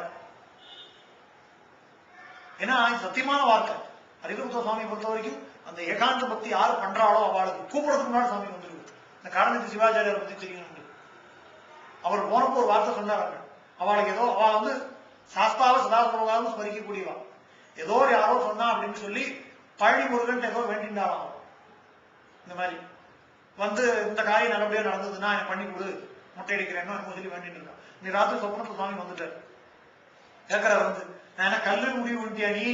ஏன்னா சத்தியமான வார்த்தை. அரிகுப்த சுவாமியை பொறுத்த வரைக்கும் அந்த ஏகாந்த பக்தி யாரு பண்றாளோ அவளுக்கு கூப்பிடுறதுக்கு முன்னாடி சாமி வந்துருக்கு. இந்த காரணத்துக்கு சிவாச்சாரியாரை பத்தி தெரியணும். அவர் போனப்போ ஒரு வார்த்தை சொன்னாங்க. அவளுக்கு ஏதோ அவ சாஸ்தாவ சதாசிவகாரம் ஸ்மரிக்கக்கூடியவா. ஏதோ யாரோ சொன்னா அப்படின்னு சொல்லி பழனி முருகன் ஏதோ வேண்டினாலாம். இந்த மாதிரி இந்த காரியம் நல்லபடியா நடந்ததுன்னா எனக்கு பண்ணி கொடு, முட்டை அடிக்கிறேன்னு சொல்லி வேண்டிட்டு இருக்கான். நீ ராத்திரி சொப்பனத்து சுவாமி வந்துட்டாரு. கேட்கிறார் நான் என்ன கல்லு முடிவு பண்ணிட்டியா நீ?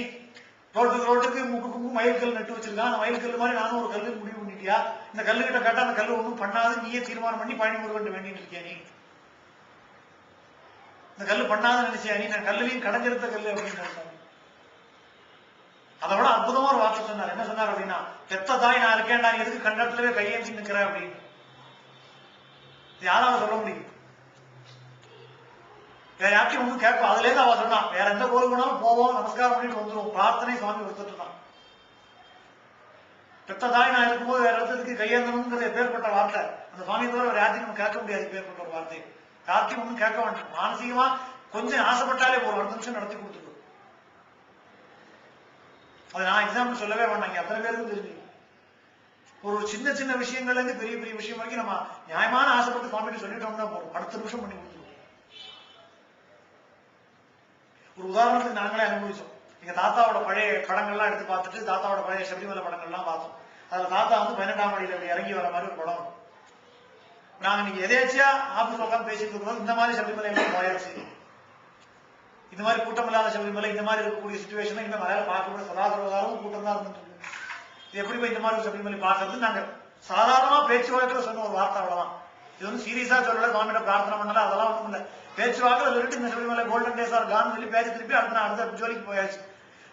ரோட்டுக்கு முக்கு மயில்கல் நட்டு வச்சிருக்கான். அந்த மயில்கல் மாதிரி நானும் ஒரு கல்லு முடிவு பண்ணிட்டியா? இந்த கல்லு கிட்ட கேட்டா அந்த கல்லு ஒன்றும் பண்ணாது, நீயே தீர்மானம் பண்ணி பழனி முருகன் வேண்டிட்டு இருக்கியா நீ? இந்த கல்லு பண்ணாத நினைச்சியா நீ? நான் கல்லுலையும் கடைஞ்செடுத்த கல்லு அப்படின்னு. அதை விட அற்புதமா ஒரு வார்த்தை சொன்னார். என்ன சொன்னார் அப்படின்னா, பெத்த தாய் நான் இருக்கேன்டா, நீ எதுக்கு கண்டத்திலவே கையேந்தி நிற்கிற அப்படின்னு. யாராவது சொல்ல முடியும்? வேற யார்ட்டையும் ஒன்றும் கேட்போம். அதுல இருந்து அவ சொன்னா, வேற எந்த கோவில் போனாலும் போவோம், நமஸ்காரம் பண்ணிட்டு வந்துருவோம், பிரார்த்தனை சுவாமி கொடுத்துட்டு தான். பெத்த தாய் நான் இருக்கும்போது வேற இடத்துக்கு கையேந்தணுங்கிறது எப்பேற்பட்ட வார்த்தை. அந்த சுவாமி தவிர வேற யார்ட்டையும் நம்ம கேட்க முடியாது. எப்பேற்பட்ட ஒரு வார்த்தை. யார்ட்டையும் ஒன்றும் கேட்க வேண்டாம். மானசீகமா கொஞ்சம் ஆசைப்பட்டாலே ஒரு 10 நிமிஷம் நடத்தி கொடுத்துருவோம். அதை நான் எக்ஸாம்பிள் சொல்லவே வேண்டாம். அத்தனை பேருக்கும் தெரிஞ்சு ஒரு சின்ன சின்ன விஷயங்கள்ல இருந்து பெரிய பெரிய விஷயம் வரைக்கும் நம்ம நியாயமான ஆசைப்பட்டு சுவாமிட்டு சொல்லிட்டோம்னா போறோம், 10 நிமிஷம் பண்ணி கொடுத்துருவோம். ஒரு உதாரணத்துக்கு நாங்களே அனுபவிச்சோம். எங்க தாத்தாவோட பழைய படங்கள்லாம் எடுத்து பார்த்துட்டு, தாத்தாவோட பழைய சபரிமலை படங்கள்லாம் பார்த்தோம். அதுல தாத்தா 12ஆம் படியில அப்படி இறங்கி வர மாதிரி ஒரு படம். நாங்க நீங்க எதேச்சியா ஆபீஸ் உட்காந்து பேசிட்டு இருக்கிறோம். இந்த மாதிரி சபரிமலை எல்லாம் போயாச்சு, இந்த மாதிரி கூட்டம் இல்லாத சபரிமலை, இந்த மாதிரி இருக்கக்கூடிய சுச்சுவேஷன் இந்த மலையில பார்க்க சதாசிவகாரமும் கூட்டம் தான் இருந்துட்டு இருக்கு. இது எப்படி போய் இந்த மாதிரி சபரிமலை பார்க்கறது? நாங்க சாதாரணமா பேச்சு வழக்கில் சொன்ன ஒரு வார்த்தை, அவ்வளவுதான். இது சீரியஸா சொல்லல, சுவாமியோட பிரார்த்தனை பண்ணல, அதெல்லாம் ஒண்ணும் இல்லை. பேச்சு வாக்கில் சொல்லிட்டு இந்த Sabarimala golden days are gone சொல்லி பேச்சு திருப்பி அடுத்த ஜோலிக்கு போயாச்சு.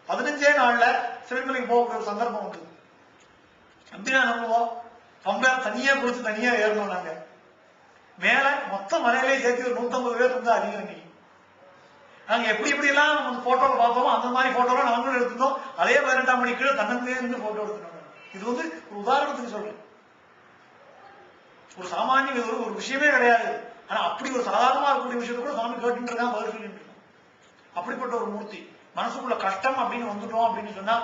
15 நாள்ல சபரிமலைக்கு போகக்கூடிய ஒரு சந்தர்ப்பம் வந்து அப்படின்னா நம்புவோம். பம்பர் தனியா கொடுத்து தனியா ஏறணும். நாங்க மேல மொத்த மலையிலேயே சேர்த்து ஒரு 150 பேர் இருந்தா அதிகம். இன்னைக்கு நாங்க எப்படி எல்லாம் போட்டோவை பார்த்தோமோ அந்த மாதிரி போட்டோலாம் நாங்களும் எடுத்துட்டோம். அதே 12ஆம் மணி கீழே தன்னந்தே இருந்து போட்டோ எடுத்துட்டோம். இது ஒரு உதாரணத்துக்கு சொல்றேன். ஒரு சாமானிய ஒரு விஷயமே கிடையாது. ஆனா அப்படி ஒரு சாதாரணமா இருக்கக்கூடிய விஷயத்த கூட சுவாமி கேட்டு இருக்கான், பதில் சொல்லிட்டு இருக்கான். அப்படிப்பட்ட ஒரு மூர்த்தி. மனசுக்குள்ள கஷ்டம் அப்படின்னு வந்துட்டோம் அப்படின்னு சொன்னா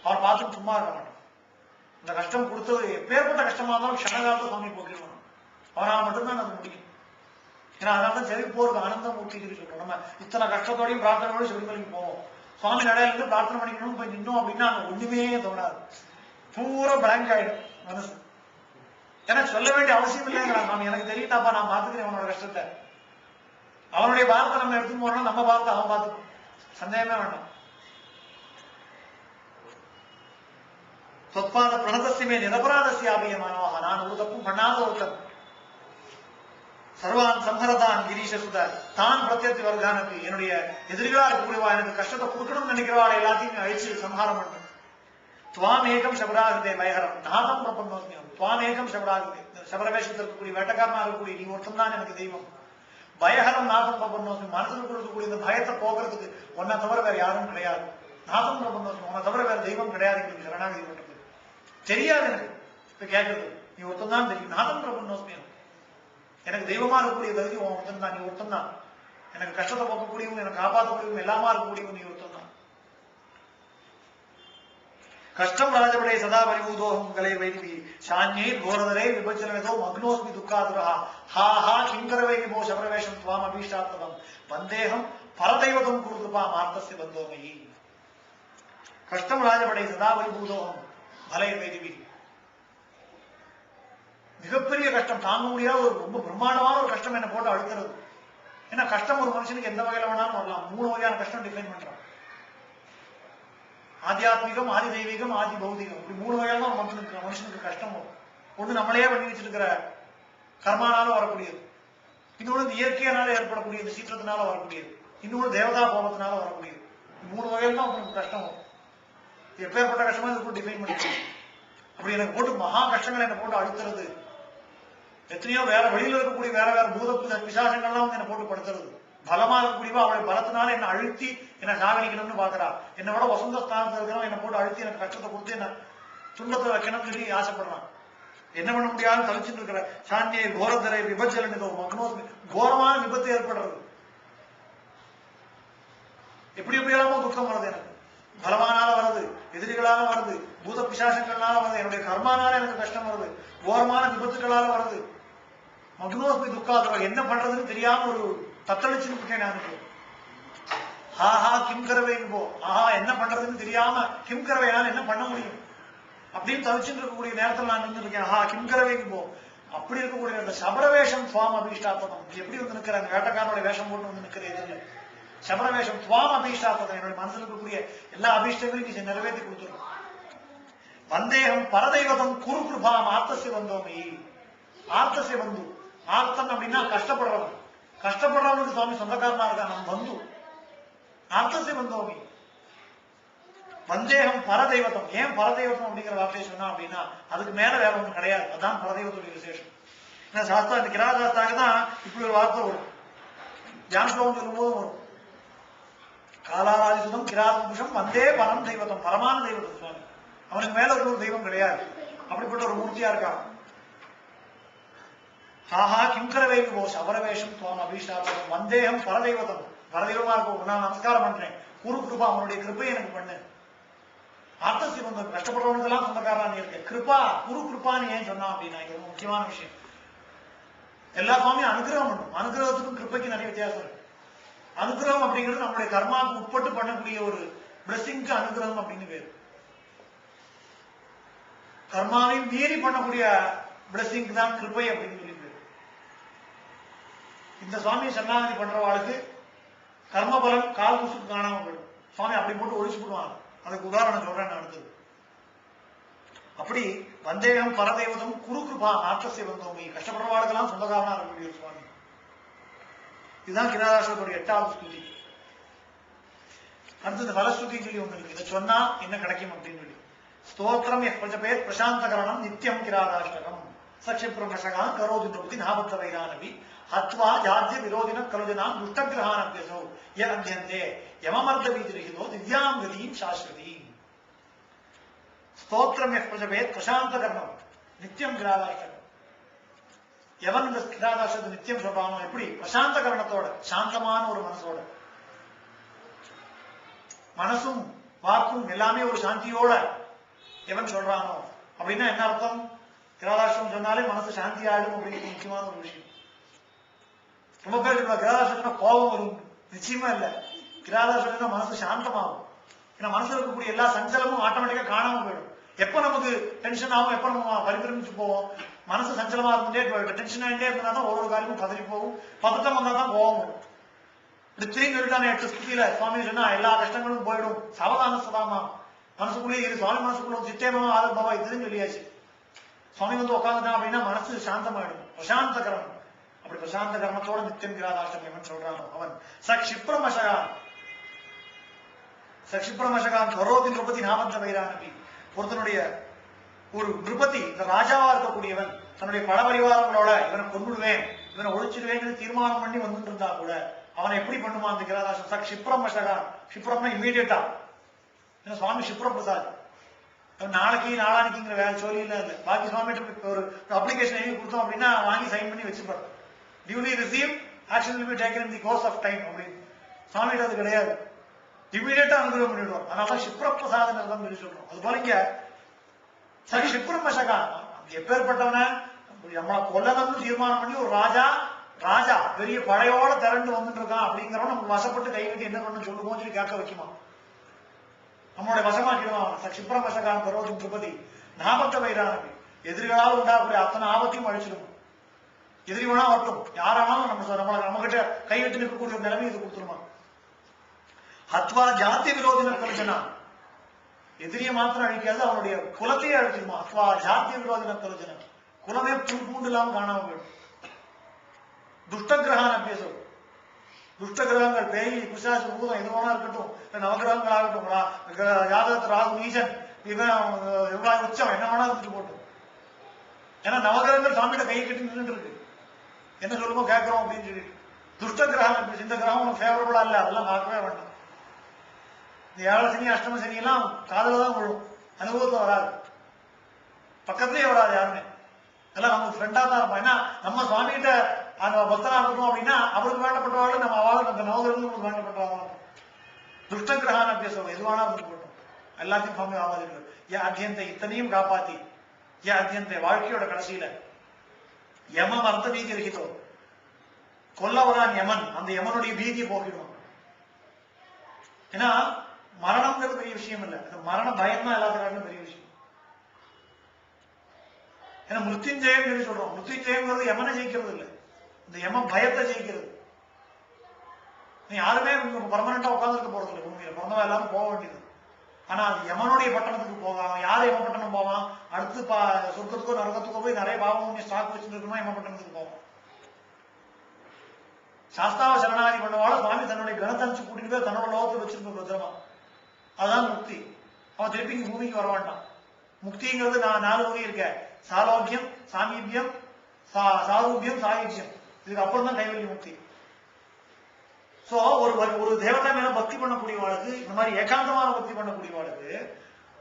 அவர் பார்த்துட்டு சும்மா இருக்க மாட்டோம். இந்த கஷ்டம் கொடுத்தது எப்பேற்பட்ட கஷ்டமா இருந்தாலும் க்ஷணகாலத்தை சுவாமி போக்கிடுவாங்க. அவனால் மட்டும்தான் அது முடியும். ஏன்னா அதனாலதான் சரி போருக்கு ஆனந்த மூர்த்திக்கு சொல்றோம். நம்ம இத்தனை கஷ்டத்தோடையும் பிரார்த்தனையோடு சபரிமலைக்கு போவோம். சுவாமி நடையில இருந்து பிரார்த்தனை பண்ணிக்கணும் போய் நின்னோம் அப்படின்னா அங்க ஒண்ணுமே தோணாது. பூரா பிளாங்க் ஆயிடும் மனசு. எனக்கு சொல்ல வேண்டிய அவசியம் இல்லைங்கிறான் சுவாமி. எனக்கு தெரியுதாப்பா, நான் பாத்துக்கிறேன் அவனோட கஷ்டத்தை. அவனுடைய பாரத்தை நம்ம எடுத்துன்னு போறோம்னா நம்ம பாரத்தை அவன் பார்த்துக்கணும். சந்தேகமே வேண்டாம். சொற்பாத பிரணதசியமே நிரபராதசிய அபியமானவாக, நான் ஒரு தப்பும் பண்ணாத ஒருத்தன். சர்வான் சம்ஹரதான் கிரீஷ சுத தான் பிரத்யர்த்தி வர்கானபி, என்னுடைய எதிரிகளா இருக்கக்கூடியவா, எனக்கு கஷ்டத்தை கொடுக்கணும்னு நினைக்கிறவாள் எல்லாத்தையும் அழிச்சு சம்ஹாரம் பண்ணு. துவாம் ஏகம் சபராகிருதே பயகரம் நாதம் பிரபன்னோஸ்மியம். துவாம் ஏகம் சபராகிருதே, சபரவேஷத்தில் இருக்கக்கூடிய வேட்டக்காரனா இருக்கக்கூடிய நீ ஒருத்தம் தான் எனக்கு தெய்வம். பயகரம் நாதம் பிரபன்னோஸ்மியம், மனசுக்கு இருக்கக்கூடிய இந்த பயத்தை போக்குறதுக்கு உன்னை தவிர வேற யாரும் கிடையாது. நாதம் பிரபன்னோஸ்மியம், உன்னை தவிர வேற தெய்வம் கிடையாது. எங்களுக்கு சரணாகதி பண்றது தெரியாது. எனக்கு இப்ப கேட்கறது நீ ஒருத்தம் தான் தெரியும். நாதம் பிரபன்னோஸ்மியம், எனக்கு தெய்வமா இருக்கக்கூடிய தகுதி உன் ஒருத்தன் தான். நீ ஒருத்தன் தான் எனக்கு கஷ்டத்தை போக்கக்கூடியவங்க, எனக்கு காப்பாற்றக்கூடியவங்க, எல்லாமா இருக்கக்கூடியவங்க நீ ஒருத்தன் தான். கஷ்டம் ராஜபடே சதா பரிபூதோகம் கலை வைதிவி சான்யே கோரதரே விபஜனதோ மக்னோஸ்மி துக்காதுரா ஹா ஹா கிங்கரவை விபோ சபரவேஷம் துவாம் அபீஷ்டாத்மகம் வந்தேகம் பரதைவதம் குருதுபா மார்த்தஸ்ய பந்தோமயி. கஷ்டம் ராஜபடை சதா பரிபூதோகம் கலை வைதிவி. மிகப்பெரிய கஷ்டம், தாங்க முடியாத ஒரு ரொம்ப பிரம்மாண்டமான ஒரு கஷ்டம் என்ன போட்டு அழுத்துறது. ஏன்னா கஷ்டம் ஒரு மனுஷனுக்கு எந்த வகையில வேணாலும் வரலாம். 3 வகையான கஷ்டம் டிஃபைன் பண்றான். ஆத்தியாத்மிகம், ஆதி தெய்வீகம், ஆதி பௌதிகம். இப்படி 3 வகையில தான் மனுஷனுக்கு கஷ்டம் வரும். ஒண்ணு நம்மளையே பண்ணி வச்சிருக்கிற கர்மானால வரக்கூடியது, இன்னொன்று இயற்கையினால ஏற்படக்கூடிய இந்த சீற்றத்தினால வரக்கூடியது, இன்னொன்று தேவதா கோபத்தினால வரக்கூடியது. 3 வகையில தான் உங்களுக்கு கஷ்டம் வரும். எப்பேற்பட்ட கஷ்டமா இதுக்கு டிஃபைன் பண்ணிட்டு அப்படி எனக்கு போட்டு மகா கஷ்டங்களை என்ன போட்டு அழுத்துறது. எத்தனையோ வேற வெளியில இருக்கக்கூடிய வேற வேற பூத பிசாசங்கள்லாம் வந்து என்ன போட்டு படுத்துறது. பலமா இருக்கக்கூடியவா அவளுடைய பலத்தினால என்ன அழுத்தி என்ன சாகடிக்கணும்னு பாக்குறா. என்னை விட வசந்த ஸ்தானத்தில் இருக்கிறவன் என்ன போட்டு அழுத்தி எனக்கு கஷ்டத்தை கொடுத்து என்ன துன்பத்தை வைக்கணும்னு சொல்லி ஆசைப்படுறான். என்ன பண்ண முடியாதுன்னு தவிச்சுட்டு இருக்கிற சாந்தியை கோரதரை விபஜலனிதோ மக்னோஸ்மி. கோரமான விபத்து ஏற்படுறது. எப்படி எப்படியெல்லாமோ துக்கம் வருது எனக்கு. பலமானால வருது, எதிரிகளால வருது, பூத பிசாசங்களால வருது, என்னுடைய கர்மானால எனக்கு கஷ்டம் வருது, கோரமான விபத்துகளால வருது. மக்னோஸ்மி துக்காதுரா. என்ன பண்றதுன்னு தெரியாம ஒரு தத்தளிச்சுன்னு இருக்கேன் நான். ஹாஹா கிம்கரவை போ. ஆஹா என்ன பண்றதுன்னு தெரியாம கிம்கரவையால என்ன பண்ண முடியும் அப்படின்னு தவிச்சுட்டு இருக்கக்கூடிய நேரத்தில் நான் நின்று இருக்கேன். ஆஹா கிம்கரவை போ. அப்படி இருக்கக்கூடிய அந்த சபரவேஷம் துவாம் அபீஷ்டாத்மகம். எப்படி வந்து நிற்கிற அந்த வேட்டக்காரனுடைய வேஷம் போட்டு வந்து நிற்கிற எதிரில் சபரவேஷம் துவாம் அபீஷ்டாத்மகம். என்னுடைய மனசுல இருக்கக்கூடிய எல்லா அபீஷ்டங்களையும் நீ நிறைவேற்றி கொடுத்துரும். வந்தேகம் பரதைவதம் குரு கிருபாம் ஆர்த்தசிய பந்தோமி. ஆர்த்தசிய பந்து. ஆர்த்தன் அப்படின்னா கஷ்டப்படுறவன். கஷ்டப்படுறவனுக்கு சுவாமி சொந்தக்காரனா இருக்கான். நம் பந்து. ஆர்த்தசிய பந்தோமி. வந்தேகம் பரதெய்வத்தம். ஏன் பரதெய்வத்தம் அப்படிங்கிற வார்த்தையை சொன்னா அப்படின்னா அதுக்கு மேல வேற ஒன்றும் கிடையாது. அதான் பரதெய்வத்துடைய விசேஷம். ஏன்னா சாஸ்திரம் இந்த கிராதாஸ்தாக தான் இப்படி ஒரு வார்த்தை வரும். தியானஸ்லோகம் சொல்லும் போதும் வரும். காலாராதிசுதம் கிராதபுஷம் வந்தே பரம் தெய்வத்தம். பரமான தெய்வத்தம் சுவாமி. அவனுக்கு மேல ஒரு தெய்வம் கிடையாது. அப்படிப்பட்ட ஒரு மூர்த்தியா இருக்கான். ஹாஹா கிம்கரவை போ சபரவேஷம் துவாம் அபீஷ்டாத்மகம். வந்தேகம் பரதெய்வத்தம். பரதெய்வமா இருக்கும். நான் நமஸ்காரம் பண்றேன். குரு கிருபா அவனுடைய கிருப்பை எனக்கு பண்ணு. ஆர்த்தசி பந்தம். கஷ்டப்படுறவனுக்கெல்லாம் சொந்தக்காரன் இருக்கு. கிருப்பா குரு கிருப்பான்னு ஏன் சொன்னா அப்படின்னா இது ஒரு முக்கியமான விஷயம். எல்லா சுவாமியும் அனுகிரகம் பண்ணும். அனுகிரகத்துக்கும் கிருப்பைக்கு நிறைய வித்தியாசம் இருக்கு. அனுகிரகம் அப்படிங்கிறது நம்மளுடைய கர்மாவுக்கு உட்பட்டு பண்ணக்கூடிய ஒரு பிளஸிங்க்கு அனுகிரகம் அப்படின்னு பேரு. கர்மாவை மீறி பண்ணக்கூடிய பிளஸிங் தான் கிருப்பை அப்படின்னு சொல்லி பேரு. இந்த சுவாமி சரணாகதி பண்றவாளுக்கு கர்மபலம் கால் முசுக்கு காணாம போயிடும். சுவாமி அப்படி போட்டு ஒழிச்சு போடுவாங்க. அதுக்கு உதாரணம் சொல்றேன் அடுத்தது. அப்படி வந்தேகம் பரதெய்வதம் குரு கிருபா ஆர்த்தசிய பந்தோமி. கஷ்டப்படுறவாளுக்கெல்லாம் சொந்தக்காரனா இருக்கக்கூடிய சுவாமி. இதுதான் கிராதாசனுடைய 8வது ஸ்துதி. அடுத்தது பலஸ்துதின்னு சொல்லி ஒண்ணு இருக்கு. இதை சொன்னா என்ன கிடைக்கும் அப்படின்னு சொல்லி. ஸ்தோத்திரம் எப்பேர் பிரசாந்தகரணம் நித்தியம் கிராதாஷ்டகம் சக்ஷிப்ரமசகா கரோதி நுபதி நாபத்த வைரானவி ஹத்வா ஜாத்திய விரோதின கலுஜனாம் துஷ்டகிரகானபியசோ யந்தியந்தே யமமர்த வீதிரிகிதோ திவ்யாம் கதியும் சாஸ்வதி. ஸ்தோத்திரம் எப்பேர் பிரசாந்தகரணம் நித்தியம் கிராதாஷ்டகம். எவன் இந்த கிராதாசத்தை நித்தியம் சொல்றானோ எப்படி பிரசாந்த கரணத்தோட சாந்தமான ஒரு மனசோட, மனசும் வாக்கும் எல்லாமே ஒரு சாந்தியோட எவன் சொல்றானோ அப்படின்னா என்ன அர்த்தம்? கிராதாசம் சொன்னாலே மனசு சாந்தி ஆயிடும் அப்படிங்கிறது முக்கியமான ஒரு விஷயம். ரொம்ப பேர் கிராதாசம்னா கோபம் வரும். நிச்சயமா இல்ல. கிராதாசம் மனசு சாந்தமாகும். ஏன்னா மனசுல இருக்கக்கூடிய எல்லா சஞ்சலமும் ஆட்டோமேட்டிக்கா காணாம போயிடும். எப்ப நமக்கு டென்ஷன் ஆகும், எப்ப நம்ம பரிபிரமிச்சு போவோம், மனசு சஞ்சலமா இருந்துட்டே போயிடும். டென்ஷன் ஆகிட்டே இருந்தா தான் ஒரு காரியமும் பதறி போகும். பதட்டம் வந்தா தான் கோபம் வரும். இப்படி திரும்பி சொல்லிட்டானே 8 ஸ்துதியில சுவாமி சொன்னா எல்லா கஷ்டங்களும் போயிடும். சாவதான சதாமா மனசுக்குள்ளேயே இரு. சுவாமி மனசுக்குள்ள சித்தேமா ஆதபாவா இதுன்னு சொல்லியாச்சு. சுவாமி வந்து உட்காந்துட்டான் அப்படின்னா மனசு சாந்தமாயிடும். பிரசாந்த கரணம். அப்படி பிரசாந்த கரணத்தோட நித்தியம் கிராதாஷ்டகம் சொல்றானோ அவன் சக்ஷிப்ரமசகான். சக்ஷிப்ரமசகான் கரோதி நிருபதி நாபந்த வைரானபி. ஒருத்தனுடைய ஒரு நிருபதி, இந்த ராஜாவா இருக்கக்கூடியவன் தன்னுடைய பட பரிவாரங்களோட இவனை கொண்டுடுவேன், இவனை ஒழிச்சிடுவேன் தீர்மானம் பண்ணி வந்துட்டு இருந்தா கூட அவனை எப்படி பண்ணுமா அந்த கிராதாசம்? சக்ஷிப்ரமசகான். ஷிப்ரம்னா இமீடியட்டா. ஏன்னா சுவாமி ஷிப்ர பிரசாத். நாளைக்கு நாளானிக்குங்கிற வேலை சொல்லி இல்ல. பாக்கி சுவாமிகிட்ட ஒரு அப்ளிகேஷன் எழுதி கொடுத்தோம் அப்படின்னா வாங்கி சைன் பண்ணி வச்சுப்பாரு. Duly received, action will be taken in the course of time அப்படின்னு. சுவாமிகிட்ட அது கிடையாது. இமீடியட்டா அனுகிரகம் பண்ணிடுவார். அதனாலதான் சிப்ரப்பிரசாத நிரதம் சொல்லி சொல்றோம். அது போல இங்க சரி சிப்ரமசகா எப்பேற்பட்டவன நம்மளை கொல்லணும்னு தீர்மானம் பண்ணி ஒரு ராஜா பெரிய படையோட திரண்டு வந்துட்டு இருக்கான் அப்படிங்கிறவன் நமக்கு வசப்பட்டு கை கட்டி என்ன பண்ணணும் சொல்லுமோ சொல்லி கேட்க வைக்குமா, நம்மளுடைய வசமாக்கிடுவான். சிப்ரமசகான் பர்வதம் திருப்பதி நாபத்த வைரானபி எதிரிகளால் உண்டாகக்கூடிய அத்தனை ஆபத்தையும் அழிச்சிடும். எதிரி வேணா வரட்டும், யாரானாலும் நம்ம கிட்ட கைவிட்டு நிற்கக்கூடிய ஒரு நிலைமை இது கொடுத்துருமா. ஹத்வா ஜாதி விரோதின கருஜனா எதிரியை மாத்திரம் அழிக்காது, அவனுடைய குலத்தையே அழிச்சிருமா. ஹத்வா ஜாதி விரோதின கருஜனா குலமே பூண்டு இல்லாம காணாம போயிடும். துஷ்ட கிரகான பேசும், துஷ்ட கிரகங்கள் பேய் பிசாசு பூதம் எது வேணா இருக்கட்டும், நவகிரகங்கள் ஆகட்டும், ஜாதகத்து ராகு நீசன் இவன் உச்சம் என்ன வேணா இருந்துட்டு போட்டும். ஏன்னா நவகிரகங்கள் சாமியிட கை கட்டி நின்றுட்டு இருக்கு, என்ன சொல்லுமோ கேட்கிறோம் அப்படின்னு சொல்லிட்டு. துஷ்ட கிரகம் இந்த கிரகம் உனக்கு ஃபேவரபிளா இல்ல, அதெல்லாம் பார்க்கவே வேண்டாம். இந்த 7 சனி அஷ்டம சனி எல்லாம் காதல தான் விழும், அனுபவத்துல வராது, பக்கத்திலேயே வராது யாருமே. அதெல்லாம் நமக்கு ஃப்ரெண்டா தான் இருப்போம். ஏன்னா நம்ம சுவாமிகிட்ட அந்த பக்தனா இருக்கணும் அப்படின்னா அவருக்கு வேண்டப்பட்டவாள் நம்ம அவள் நம்ம நவகிரகங்களுக்கு வேண்டப்பட்டவாங்க. துஷ்ட கிரகான பேசுவோம் எதுவானா இருந்து போட்டோம், எல்லாத்தையும் சுவாமி ஆவாதிகள் ஏன் அத்தியந்தை இத்தனையும் காப்பாத்தி ஏன் அத்தியந்தை வாழ்க்கையோட கடைசியில யமம் அர்த்த பீதி ரகிதோ கொல்லவரான் யமன், அந்த யமனுடைய பீதியை போக்கிடுவான். ஏன்னா மரணம்ங்கிறது பெரிய விஷயம் இல்லை, மரண பயம் தான் எல்லாத்துக்காட்டிலும் பெரிய விஷயம். ஏன்னா மிருத்யுஞ்சயம் சொல்லி சொல்றோம், மிருத்யுஞ்சயம்ங்கிறது யமனை ஜெயிக்கிறது இல்லை, இந்த யம பயத்தை ஜெயிக்கிறது. நீ யாருமே பர்மனண்டா உட்காந்துருக்க போறது இல்லை, பூமியில பிறந்தவா எல்லாரும் போக வேண்டியது. ஆனா அது யமனுடைய பட்டணத்துக்கு போகாம யார் யம பட்டணம் போவான், அடுத்து சொர்க்கத்துக்கோ நரகத்துக்கோ போய் நிறைய பாவம் ஸ்டாக் வச்சுருக்கணும், யம பட்டணத்துக்கு போவான். சாஸ்தாவ சரணாதி பண்ணவால சுவாமி தன்னுடைய கணத்தனுச்சு கூட்டிட்டு போய் தன்னோட லோகத்தை வச்சிருக்க பத்திரமா, அதுதான் முக்தி. அவன் திருப்பி பூமிக்கு வர வேண்டாம். முக்திங்கிறது நான் 4 வகை இருக்க, சாலோக்கியம், சாமீபியம், சாரூபியம், சாயுஜ்யம். இதுக்கு அப்புறம் தான் கைவல்ய முக்தி. சோ ஒரு தேவதை மேல பக்தி பண்ணக்கூடியவாளுக்கு, இந்த மாதிரி ஏகாந்தமான பக்தி பண்ணக்கூடியவாளுக்கு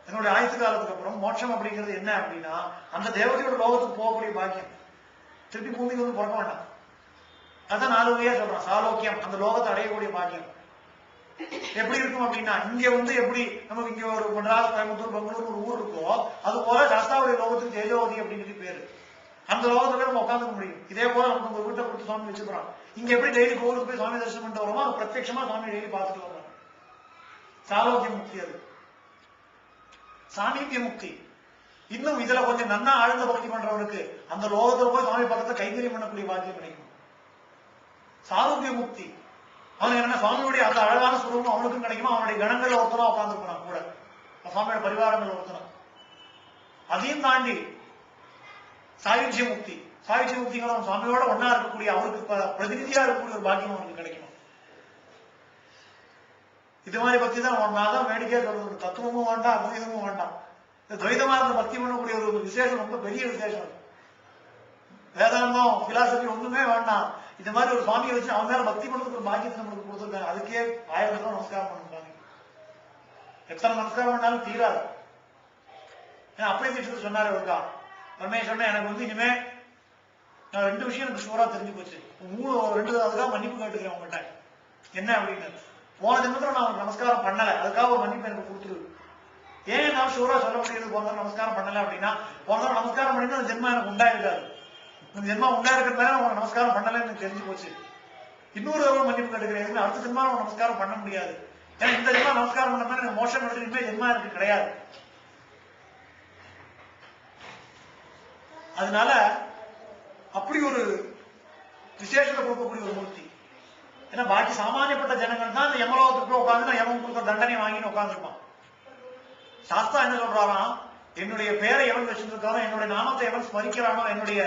என்னுடைய ஆயுசு காலத்துக்கு அப்புறம் மோட்சம் அப்படிங்கிறது என்ன அப்படின்னா அந்த தேவதையோட லோகத்துக்கு போகக்கூடிய பாக்கியம், திருப்பி பூமிக்கு வந்து பிறக்க வேண்டாம். அதான் 4 வகையா சொல்றான். சாலோக்கியம் அந்த லோகத்தை அடையக்கூடிய பாக்கியம் எப்படி இருக்கும் அப்படின்னா, இங்க வந்து எப்படி நமக்கு இங்க ஒரு மദ്രാസ്, கோயம்புத்தூர், பெங்களூர் ஒரு ஊர் இருக்கோ அது போல சாஸ்தாவுடைய லோகத்துக்கு தேஜோவதி அப்படின்னு பேரு. அந்த லோகத்துல நம்ம உட்காந்துக்க முடியும். இதே போல நமக்கு உங்க வீட்டை கொடுத்து சுவாமி வச்சுக்கிறோம். இங்க எப்படி டெய்லி கோவிலுக்கு போய் சுவாமி தரிசனம் பண்ணிட்டு வரோமோ அது பிரத்யட்சமா சுவாமி டெய்லி பார்த்துட்டு வரோம். சாலோக்கிய முக்தி. அது சாமீபிய முக்தி. இன்னும் இதுல கொஞ்சம் நன்னா ஆழ்ந்த பக்தி பண்றவனுக்கு அந்த லோகத்துல போய் சுவாமி பக்கத்துல கைங்கரியம் பண்ணக்கூடிய பாக்கியம் கிடைக்கும். சாரூபிய முக்தி அவனுக்கு என்ன, சுவாமியுடைய அந்த அழகான சுரூபம் அவனுக்கும் கிடைக்குமா, அவனுடைய கணங்கள்ல ஒருத்தனா உட்காந்துருப்பான் கூட, சுவாமியோட பரிவாரங்கள் ஒருத்தனா. அதையும் தாண்டி சாயுஜ்ய முக்தி. சாயுஜ்ய முக்திங்கிறவன் சுவாமியோட ஒன்னா இருக்கக்கூடிய, அவருக்கு பிரதிநிதியா இருக்கக்கூடிய ஒரு பாக்கியம் அவனுக்கு கிடைக்கும். இது மாதிரி பக்தி தான் நான் தான் வேடிக்கையா சொல்றது, தத்துவமும் வேண்டாம் அத்வைதமும் வேண்டாம், துவைதமா இருந்த பக்தி பண்ணக்கூடிய ஒரு விசேஷம், ரொம்ப பெரிய விசேஷம். வேதாந்தம் பிலாசபி ஒண்ணுமே வேண்டாம், இந்த மாதிரி ஒரு சுவாமியை வச்சு அவன் மேல பக்தி பண்ணதுக்கு ஒரு பாக்கியத்தை நம்மளுக்கு கொடுத்துருக்காங்க. அதுக்கே 1000 ரூபாய் நமஸ்காரம் பண்ணுறாங்க. எத்தனை நமஸ்காரம் பண்ணாலும் தீராது. ஏன்னா அப்படியே தீட்சத்தை சொன்னாரு ஒருக்கா பரமேஸ்வரன், எனக்கு வந்து இனிமே நான் 2 விஷயம் எனக்கு ஷூரா தெரிஞ்சு போச்சு, 2 அதுக்காக மன்னிப்பு கேட்டுக்கிறேன் உங்கள்கிட்ட. என்ன அப்படின்னு, போன ஜென்மத்துல நான் அவனுக்கு நமஸ்காரம் பண்ணல, அதுக்காக ஒரு மன்னிப்பு எனக்கு கொடுத்துரு. ஏன் நான் ஷூரா சொல்ல முடியாது போன நமஸ்காரம் பண்ணல அப்படின்னா, போன நமஸ்காரம் பண்ணிட்டு அந்த ஜென்மம் எனக்கு உண்டாயிருக்காது, இந்த ஜென்மா உண்டா இருக்கிறதுனால அவனுக்கு நமஸ்காரம் பண்ணலன்னு எனக்கு தெரிஞ்சு போச்சு. இன்னொரு மன்னிப்பு கேட்டுக்கிறேன், அடுத்த ஜென்மா அவன் நமஸ்காரம் பண்ண முடியாது. ஏன்னா இந்த ஜென்மா நமஸ்காரம் பண்ணா எனக்கு மோஷம் எடுத்து இனிமே ஜென்மா எனக்கு கிடையாது. அதனால அப்படி ஒரு விசேஷத்தை கொடுக்கக்கூடிய ஒரு மூர்த்தி. ஏன்னா பாக்கி சாமானியப்பட்ட ஜனங்கள் தான் இந்த யமலோகத்துக்குள்ள உட்காந்து யமன் கொடுத்த தண்டனை வாங்கின்னு உட்காந்துருப்பான். சாஸ்தா என்ன சொல்றாராம், என்னுடைய பேரை எவன் வச்சிருக்காரோ, என்னுடைய நாமத்தை எவன் ஸ்மரிக்கிறானோ, என்னுடைய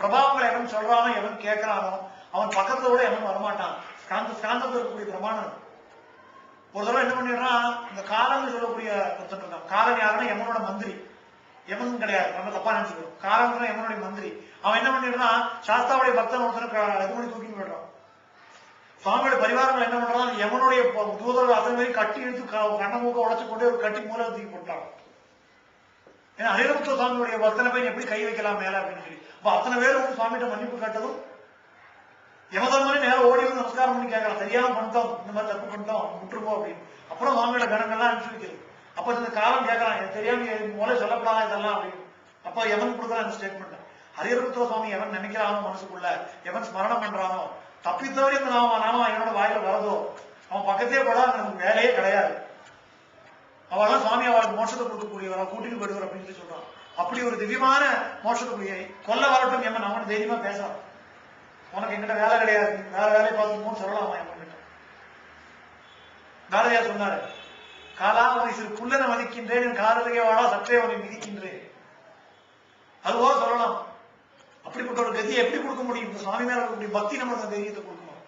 பிரபாவங்களை எவன் சொல்றானோ, எவன் கேட்கிறானோ அவன் பக்கத்துல கூட எவன் வரமாட்டான். ஸ்காந்தத்தில் இருக்கக்கூடிய பிரமாணம். ஒரு தடவை என்ன பண்ணிடுறான், இந்த காலன்னு சொல்லக்கூடிய ஒருத்தன் இருக்கான். காலன் யாருன்னா யமனோட மந்திரி. யமன் கிடையாது, நம்ம தப்பா நினைச்சுக்கிறோம். காலன் யமனுடைய மந்திரி. அவன் என்ன பண்ணிடுறான், சாஸ்தாவுடைய பக்தன் ஒருத்தனுக்கு இது பண்ணி தூக்கி போயிடுறான். சுவாமியோட பரிவாரங்கள் என்ன பண்றான், யமனுடைய தூதர்கள் அதே மாதிரி கட்டி எடுத்து கண்ண மூக்க உடைச்சு கொண்டு ஒரு கட்டி மூல தூக்கி போட்டான். ஏன்னா ஹரிரமுத்த சுவாமியுடைய பக்தனை போய் எப்படி கை வைக்கலாம் மேல அப்படின்னு சொல்லி. அப்ப அத்தனை பேர் வந்து சுவாமிகிட்ட மன்னிப்பு கேட்டதும் யமதர்மனே நேரம் ஓடி வந்து நமஸ்காரம் பண்ணி கேட்கலாம், தெரியாம பண்ணிட்டோம், இந்த மாதிரி தப்பு பண்ணிட்டோம், விட்டுருவோம் அப்படின்னு. அப்புறம் சுவாமியோட கணங்கள்லாம் அனுப்பிச்சு வைக்கிறது. அப்ப இந்த காலம் கேட்கலாம், எனக்கு தெரியாம மூலம் சொல்லப்படாத இதெல்லாம் அப்படின்னு. அப்ப எவன் கொடுக்குறான் இந்த ஸ்டேட்மெண்ட். ஹரிஹரபுத்திர சுவாமி எவன் நினைக்கிறானோ மனசுக்குள்ள, எவன் ஸ்மரணம் பண்றானோ, தப்பித்தவரை இந்த நாம என்னோட வாயில வரதோ அவன் பக்கத்தே கூட நமக்கு வேலையே கிடையாது. அவெல்லாம் சுவாமி அவளுக்கு மோட்சத்தை கொடுக்கக்கூடியவரா, கூட்டிட்டு போயிடுவார் அப்படின்னு சொல்லி சொல்றான். அப்படி ஒரு திவ்யமான மோட்சத்துக்குரிய கொல்ல வரட்டும் எம்மன் அவன் தைரியமா பேசலாம். உனக்கு எங்கிட்ட வேலை கிடையாது, வேற வேலையை பார்த்துக்கணும்னு சொல்லலாமா எம்மன் கிட்ட. பாரதியார் சொன்னாரு, காலா உனை சிறு புல்லனை மதிக்கின்றேன், காதலிய வாடா சற்றே உன்னை மிதிக்கின்றேன். அதுவோ சொல்லலாம். அப்படிப்பட்ட ஒரு கதியை எப்படி கொடுக்க முடியும்? இந்த சுவாமி மேல இருக்கக்கூடிய பக்தி நமக்கு அந்த தைரியத்தை கொடுக்கணும்.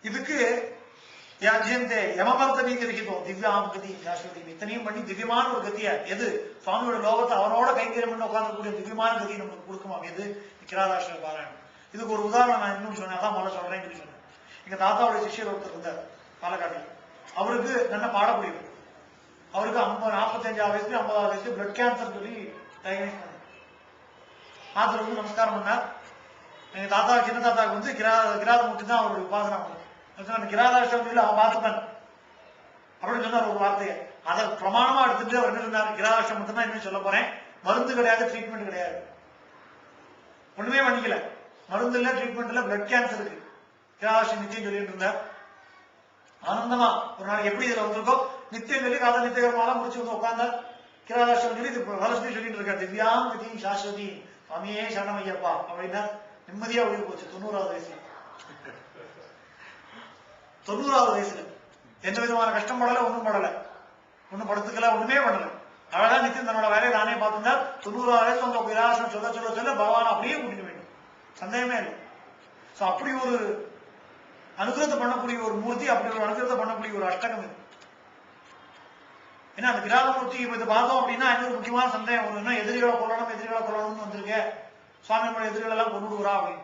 இதுக்கு யாஜ்யந்தே யமபர்த்த நீதிரிகிதோ திவ்யாம் கதி சாஸ்வதி, இத்தனையும் பண்ணி திவ்யமான ஒரு கத்தியா எது சுவாமியோட லோகத்தை அவனோட கைங்கரியம் பண்ணி உட்கார்ந்தக்கூடிய திவ்யமான கதி நமக்கு கொடுக்குமா எது? கிராதாஷ்ட பாராயணம். இதுக்கு ஒரு உதாரணம் நான் இன்னும் சொன்னேன், அதான் முதல்ல சொல்றேன்னு சொல்லி சொன்னேன். எங்க தாத்தாவோட சிஷ்யர் ஒருத்தர் இருந்தார் பாலக்காட்டில். அவருக்கு நல்ல பாடக்கூடியவர். அவருக்கு 45 வயசுல 50 வயசுல பிளட் கேன்சர் சொல்லி டயக்னைஸ் பண்ணார். ஆத்துல வந்து நமஸ்காரம் பண்ணார். எங்க தாத்தா சின்ன தாத்தாவுக்கு வந்து கிராதமூர்த்தி தான் அவருடைய உபாசனா. கிராதாஷ்டமத்தில் அவன் பார்த்துப்பான் அப்படின்னு சொன்னார் ஒரு வார்த்தையை. அதை பிரமாணமா எடுத்துட்டு அவர் என்ன சொன்னார், கிராதாஷ்டம் மட்டும் தான் இன்னும் சொல்ல போறேன், மருந்து கிடையாது, ட்ரீட்மெண்ட் கிடையாது, ஒண்ணுமே பண்ணிக்கல, மருந்து இல்ல, ட்ரீட்மெண்ட் இல்ல, பிளட் கேன்சர் இருக்கு, கிராதாஷ்டம் நித்தியம் சொல்லிட்டு இருந்தார். ஆனந்தமா ஒரு நாளைக்கு எப்படி இதுல வந்திருக்கோ நித்தியம் சொல்லி காதல் நித்தியகரமாக முடிச்சு வந்து உட்கார்ந்தார். கிராதாஷ்டம் சொல்லி இது வளர்ச்சி சொல்லிட்டு இருக்காரு. திவ்யாம் கதி சாஸ்வதி சுவாமியே சரணம் ஐயப்பா அப்படின்னா நிம்மதியா உயிர் போச்சு. 90வது வயசுல 90வது வயசுல எந்த விதமான கஷ்டம் படல, ஒண்ணும் படல, ஒண்ணும் படுத்துக்கல, ஒண்ணுமே பண்ணல. அழகா நித்தியம் தன்னோட வேலையை நானே பார்த்துருந்தா. 90வது வயசுல உங்க விராசம் சொல்ல சொல்ல சொல்ல பகவான் அப்படியே கூட்டிட்டு வேண்டும், சந்தேகமே இல்லை. சோ அப்படி ஒரு அனுகிரகத்தை பண்ணக்கூடிய ஒரு மூர்த்தி, அப்படி ஒரு அனுகிரகத்தை பண்ணக்கூடிய ஒரு அஷ்டகம் இது. ஏன்னா அந்த கிராதமூர்த்தி இப்ப இதை பார்த்தோம் அப்படின்னா இன்னொரு முக்கியமான சந்தேகம் வருதுன்னா, எதிரிகளை கொள்ளணும்னு வந்திருக்கேன் சுவாமி, நம்மளோட எதிரிகள் எல்லாம் கொண்டுடுறா அப்படின்னு.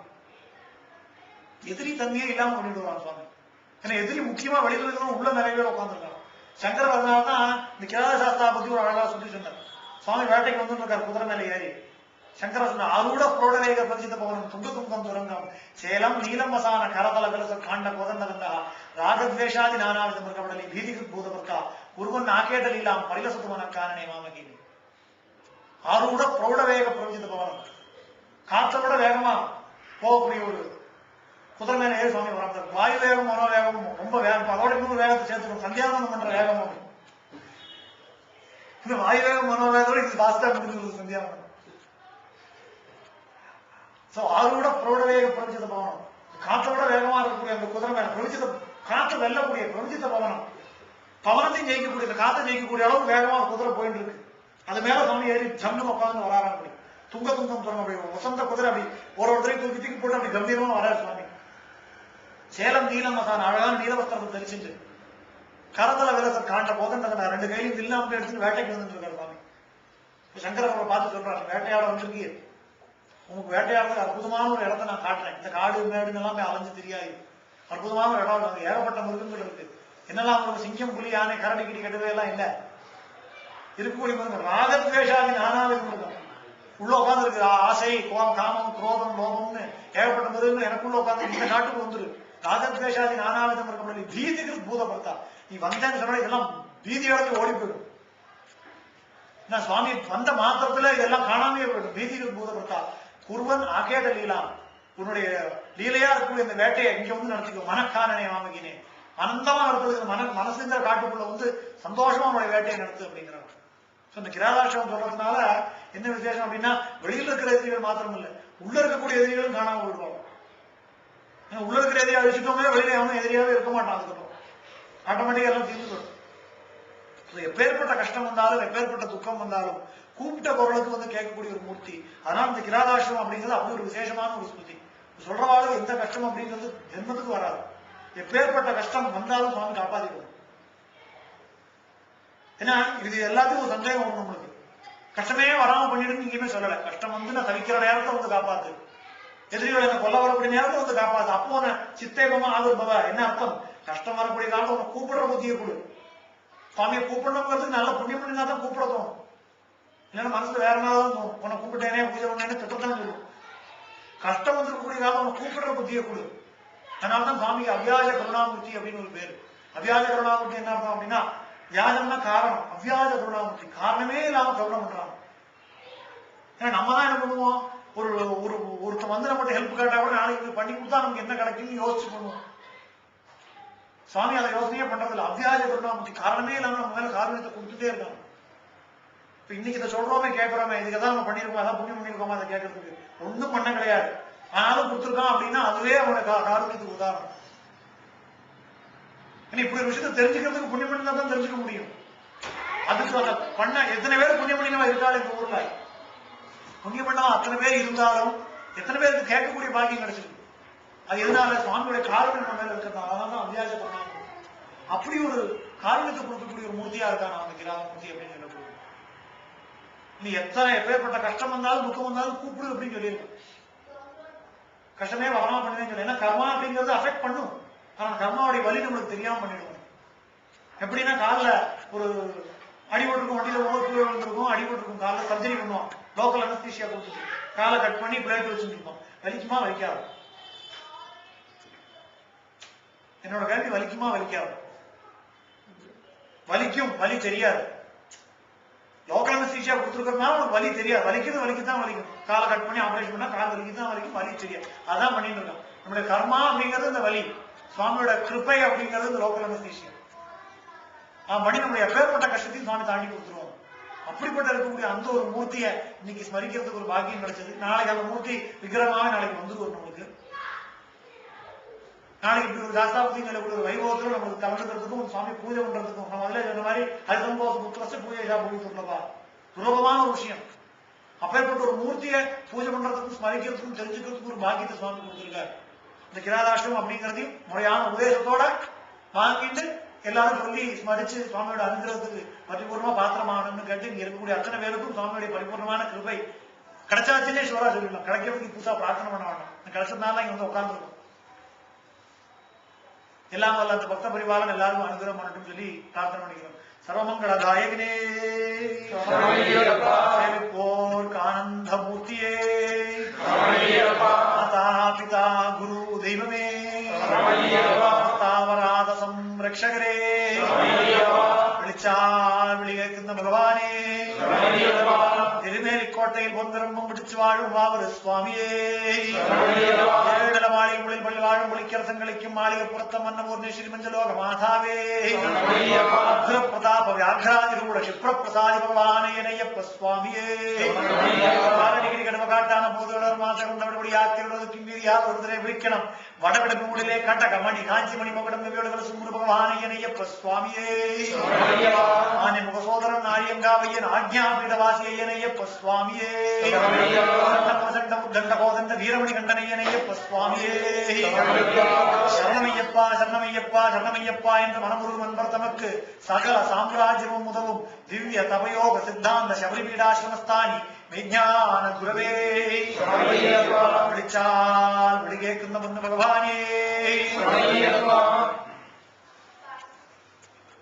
எதிரி தன்மையே இல்லாம கொண்டுடுவான் சுவாமி. ஏன்னா எதிரி முக்கியமா வெளியில இருக்கிறவங்க உள்ள நிறைய பேர் உட்காந்துருக்காங்க. சங்கர் அதனால்தான் இந்த கிராத சாஸ்திரா பத்தி ஒரு அழகா சொல்லி சொன்னார். சுவாமி வேட்டைக்கு வந்து இருக்காரு குதிரை மேல ஏறி. சங்கர சொன்னார், அரூட புரோடவேக பரிசித்த பவனம் துங்க துங்கம் துரங்கம் சேலம் நீலம் வசான கரதல விலச காண்ட கோதண்டகண்டா ராகத்வேஷாதி நானாவிதம் இருக்கபடலி பீதிக்கு பூதபர்த்தா குருவன் ஆக்கேடலாம் பரிலசத்துவன காரணே மாமகி. அரூட பிரௌடவேக பிரபஞ்சித பவனம், காற்றை விட வேகமா போகக்கூடிய ஒரு குதிரை மேல ஏறி சுவாமி வராங்க. வாயு வேகம் மனோவேகமும் ரொம்ப வேகம், அதோட இன்னொரு வேகத்தை சேர்த்துக்கணும், சந்தியாவந்தம் பண்ற வேகமும். இந்த வாயு வேகம் மனோவேகத்தோட இது பாஸ்டா முடிஞ்சிருது சந்தியாவந்தம். சோ ஆரோட பிரௌடவேக பிரபஞ்சித பவனம், காற்றோட வேகமா இருக்கக்கூடிய அந்த குதிரை மேல பிரபஞ்சித காற்று வெல்லக்கூடிய பிரபஞ்சித பவனம், பவனத்தையும் ஜெயிக்கக்கூடிய இந்த காற்றை ஜெயிக்கக்கூடிய அளவு வேகமா ஒரு குதிரை போயிட்டு இருக்கு. அது மேல சுவாமி ஏறி ஜம்னு உட்காந்து வராங்க. அப்படி துங்க துங்கம் சொல்ல முடியும் வசந்த குதிரை அப்படி ஒருத்தரையும் தூக்கி தூக்கி போட்டு அப்படி கம்பீரமா வராரு சுவாமி. சேலம் நீலம் மசான அழகான நீலவஸ்திரத்தை தெரிச்சுட்டு கரதல விலச காண்ட போதண்டகண்டா 2 கையிலும் வில்லாம எடுத்துட்டு வேட்டைக்கு வந்துட்டு இருக்காரு சுவாமி. சங்கர அவரை பார்த்து சொல்றாரு, வேட்டையாட வந்திருக்கீங்க, உங்களுக்கு வேட்டையாடுறது அற்புதமான ஒரு இடத்த நான் காட்டுறேன். இந்த காடு மேடுன்னு எல்லாமே அலைஞ்சு தெரியாது, அற்புதமான ஒரு இடம், அங்க ஏகப்பட்ட மிருகங்கள் இருக்கு. என்னெல்லாம் உங்களுக்கு சிங்கம் புலி யானை கரடி கிடி கட்டுவே எல்லாம் இல்ல, இருக்கக்கூடிய மிருகம் ராகத்வேஷாதி நானாவித மிருகம் உள்ள உட்கார்ந்து இருக்கு. ஆசை காமம் குரோதம் லோகம்னு ஏகப்பட்ட மிருகங்கள் எனக்குள்ள உட்கார்ந்து இந்த காட்டுக்கு வந்துரு. ராகத்வேஷாதி நானாவிதம் இருக்க பீதிக்கு பூதப்படுத்தா, நீ வந்தேன்னு சொன்னா இதெல்லாம் பீதி இடத்துல ஓடி போயிடும். நான் சுவாமி வந்த மாத்திரத்துல இதெல்லாம் காணாமே போயிடும். பீதிக்கு பூதப்படுத்தா குருவன் ஆகேட லீலா, உன்னுடைய லீலையா இருக்கக்கூடிய இந்த வேட்டையை இங்க வந்து நடத்திக்கோ. மனக்கானனே மாமகினே, அனந்தமா நடத்துறது மனசுங்கிற காட்டுக்குள்ள வந்து சந்தோஷமா உன்னுடைய வேட்டையை நடத்து அப்படிங்கிறாங்க. இந்த கிராதாஷ்டம் சொல்றதுனால என்ன விசேஷம் அப்படின்னா, வெளியில இருக்கிற எதிரிகள் மாத்திரம் இல்ல, உள்ள இருக்கக்கூடிய எதிரிகளும் காணாம போயிடுவாங்க. உள்ள இருக்கிற எதிரியா அழிச்சுட்டோமே, வெளியில எவனும் எதிரியாவே இருக்க மாட்டான். அதுக்கப்புறம் ஆட்டோமேட்டிக்கா எல்லாம் தீர்ந்து போயிடும். எப்பேற்பட்ட கஷ்டம் வந்தாலும் எப்பேற்பட்ட துக்கம் வந்தாலும் கூப்பிட்ட குரலுக்கு வந்து கேட்கக்கூடிய ஒரு மூர்த்தி. அதனால இந்த கிராதாஷ்டம் அப்படிங்கிறது அப்படி ஒரு விசேஷமான ஒரு ஸ்மிருதி. சொல்றவாளுக்கு எந்த கஷ்டம் அப்படிங்கிறது ஜென்மத்துக்கு வராது. எப்பேற்பட்ட கஷ்டம் வந்தாலும் சுவாமி காப்பாத்திக்கணும். ஏன்னா இது எல்லாத்துக்கும் ஒரு சந்தேகம் வரும் நம்மளுக்கு. கஷ்டமே வராம பண்ணிட்டு எங்கேயுமே சொல்லல. கஷ்டம் வந்து நான் தவிக்கிற நேரத்தை வந்து காப்பாத்து, எதிரிகள் என்ன கொல்ல வரக்கூடிய நேரத்தை வந்து காப்பாத்து. அப்போ சித்தேகமா ஆவிர்பவ என்ன அர்த்தம்? கஷ்டம் வரக்கூடிய காலத்தை உனக்கு கூப்பிடுற புத்தியை கொடு. சுவாமியை கூப்பிடணுங்கிறதுக்கு நல்ல புண்ணியம் பண்ணினா தான் கூப்பிட தோணும், இல்லைன்னா மனசுல வேற மாதிரி தோணும். உன்னை கூப்பிட்டேனே பூஜை பண்ணேன்னு திட்டத்தான் சொல்லும். கஷ்டம் வந்துருக்கக்கூடிய காலம் உனக்கு கூப்பிடுற புத்தியை கொடு. அதனாலதான் சுவாமிக்கு அவ்வியாஜ கருணாமூர்த்தி அப்படின்னு ஒரு பேரு. அவ்வியாஜ கருணாமூர்த்தி என்ன அர்த்தம் அப்படின்னா, வியாஜம்னா காரணம், அவ்வியாஜ கருணாமூர்த்தி காரணமே இல்லாம கருணை பண்றாங்க. ஏன்னா நம்ம தான் என்ன பண்ணுவோம், ஒருத்தன் வந்து நம்மகிட்ட ஹெல்ப் கேட்டா கூட நாளைக்கு பண்ணி கொடுத்தா நமக்கு என்ன கிடைக்கும்னு யோசிச்சு பண்ணுவோம். சுவாமி அதை யோசனையே பண்றதில்ல. அவ்வியாஜ கருணாமூர்த்தி காரணமே இல்லாம நம்ம மேல காரணத்தை கொடுத்துட்டே இருக்காங்க. இப்ப இன்னைக்கு இதை சொல்றோமே கேட்கிறோமே, இதுக்குதான் நம்ம பண்ணிருக்கோம், அதான் புண்ணியம் பண்ணிருக்கோமா அதை கேட்கறதுக்கு ஒண்ணும் பண்ண கிடையாது. ஆனாலும் கொடுத்துருக்கான் அப்படின்னா அதுவே அவனோட காரணத்துக்கு உதாரணம். இப்படி ஒரு விஷயத்தை தெரிஞ்சுக்கிறதுக்கு புண்ணியம் பண்ணினா தான் தெரிஞ்சுக்க முடியும். அதுக்கு அந்த பண்ண எத்தனை பேர் புண்ணியம் பண்ணினவா இருக்காள் இந்த ஊர்ல, புண்ணியம் பண்ணவா அத்தனை பேர் இருந்தாலும் எத்தனை பேருக்கு கேட்கக்கூடிய பாக்கியம் கிடைச்சிருக்கு. அது எதனால, சுவாமியோட காரணம் நம்ம மேல இருக்கிறதா. அதனாலதான் அவ்வியாஜ பண்ணாங்க. அப்படி ஒரு காரணத்தை கொடுக்கக்கூடிய ஒரு மூர்த்தியா இருக்கான் அந்த கிராமூர்த்தி அப்படின்னு சொல்லக்கூடிய. நீ எத்தனை எப்பேற்பட்ட கஷ்டம் வந்தாலும் துக்கம் வந்தாலும் கூப்பிடு அப்படின்னு சொல்லியிருக்கேன். கஷ்டமே வரமா பண்ணுவேன்னு சொல்லி. ஏன்னா கர்மா அப்படிங்கிறது அஃபெக்ட் பண்ணும். ஆனா கர்மாவுடைய வலி நம்மளுக்கு தெரியாம பண்ணிடுவோம். எப்படின்னா காலில் ஒரு அடிபட்டிருக்கும், வண்டியில ஓவர் விழுந்திருக்கும், அடிபட்டிருக்கும், காலில் சர்ஜரி பண்ணுவோம், லோக்கல் அனஸ்தீசியா கொடுத்துட்டு காலை கட் பண்ணி பிளேட் வச்சுருக்கோம். வலிக்குமா வலிக்காது? என்னோட கேள்வி, வலிக்குமா வலிக்காது? வலிக்கும், வலி தெரியாது. லோக்கல் அனஸ்தீசியா கொடுத்துருக்கிறதுனால உனக்கு வலி தெரியாது. வலிக்குதான் வலிக்கும். காலை கட் பண்ணி ஆபரேஷன் பண்ணா கால் வலிக்குதான் வலிக்கும், வலி தெரியாது. அதான் பண்ணிட்டு இருக்கோம். நம்மளுடைய கர்மா அப்படிங்கிறது இந்த வலி, சுவாமியோட கிருப்பை அப்படிங்கிறது இந்த லோக்கல் அனஸ்தீசியா. மணி நம்முடைய எப்பேற்பட்ட கஷ்டத்தையும் சுவாமி தாண்டி கொடுத்துருவோம். அப்படிப்பட்ட இருக்கக்கூடிய அந்த ஒரு மூர்த்தியை இன்னைக்கு ஸ்மரிக்கிறதுக்கு ஒரு பாக்கியம் கிடைச்சது. நாளைக்கு அந்த மூர்த்தி விக்கிரமாவே நாளைக்கு வந்துருவோம். நம்மளுக்கு நாளைக்கு இப்படி ஒரு தாஸ்தாபதி ஒரு வைபவத்தில் நம்மளுக்கு கலந்துக்கிறதுக்கும் சுவாமி பூஜை பண்றதுக்கும் நம்ம அதுல சொன்ன மாதிரி அதுதான் புத்திரஸ்து பூஜை பூஜை சொல்லவா சுலபமான ஒரு விஷயம். அப்பேற்பட்ட ஒரு மூர்த்தியை பூஜை பண்றதுக்கும் ஸ்மரிக்கிறதுக்கும் தெரிஞ்சுக்கிறதுக்கும் ஒரு பாக்கியத்தை சுவாமி கொடுத்திருக்காரு. இந்த கிராதாஷ்டம் அப்படிங்கிறதையும் முறையான உபதேசத்தோட வாங்கிட்டு எல்லாரும் சொல்லி ஸ்மரிச்சு சுவாமியோட அனுகிரகத்துக்கு பரிபூர்ணமா பாத்திரமானு கேட்டு இங்க இருக்கக்கூடிய அத்தனை பேருக்கும் சுவாமியோட பரிபூர்ணமான கிருபை கிடைச்சாச்சுன்னே சிவரா சொல்லிடலாம். கிடைக்கிறதுக்கு புதுசா பிரார்த்தனை பண்ண வேண்டாம். கிடைச்சதுனால இங்க வந்து உட்கார்ந்துருக்கோம். எல்லாம் வல்ல அந்த பக்த பரிவாரன் எல்லாரும் அனுகிரகம் பண்ணட்டும் சொல்லி பிரார்த்தனை பண்ணிக்கிறோம். சர்வமங்கள தாயகனே, சேவிப்போர் ஆனந்த மூர்த்தியே, மாதா பிதா குரு தெய்வமே, தாவராத சம்ரக்ஷகரே, வெளிச்சால் விழிகேற்கின்ற பகவானே, திருமேலிக்கோட்டையில் பொன்னிரம்பும் பிடிச்சு வாழும் வாவரு சுவாமியே, ஏழல மாளிகைகளில் பள்ளி வாழும் ஒளிக்கரசங்களிக்கும் மாளிகை புறத்தம் மன்னமூர்ணி ஸ்ரீமஞ்சலோக மாதாவே, பிரதாப வியாகிராதிரூட சிப்ரபிரசாதி பகவானே இணையப்ப சுவாமியே, காரணிகிரி கடம காட்டான போதுடர் மாசம் நடபடி ஆக்கியுள்ளது கிம்பீரியாக ஒருத்தரை விழிக்கணும் வடவிடக்கு ஊழிலே கண்டக மணி காஞ்சி மணி மகுடம் வீடுகள் சுமுரு பகவானே இணையப்ப சுவாமியே, ஆனை முகசோதரன் ஆரியங்காவையன் ஆக்ஞாபீடவாசியை இணையப்ப சுவாமியே, தண்ட வீரமணி கண்டனையனையப்ப சுவாமியே, சரணமையப்பா சரணமையப்பா சரணமையப்பா என்று மனமுருகும் அன்பர் தமக்கு சகல சாம்ராஜ்யமும் உதவும் திவ்ய தபயோக சித்தாந்த சபரிபீடாசிரமஸ்தானி விஞ்ஞான குரவே, விழிச்சால் விழிகேற்கின்ற பகவானே,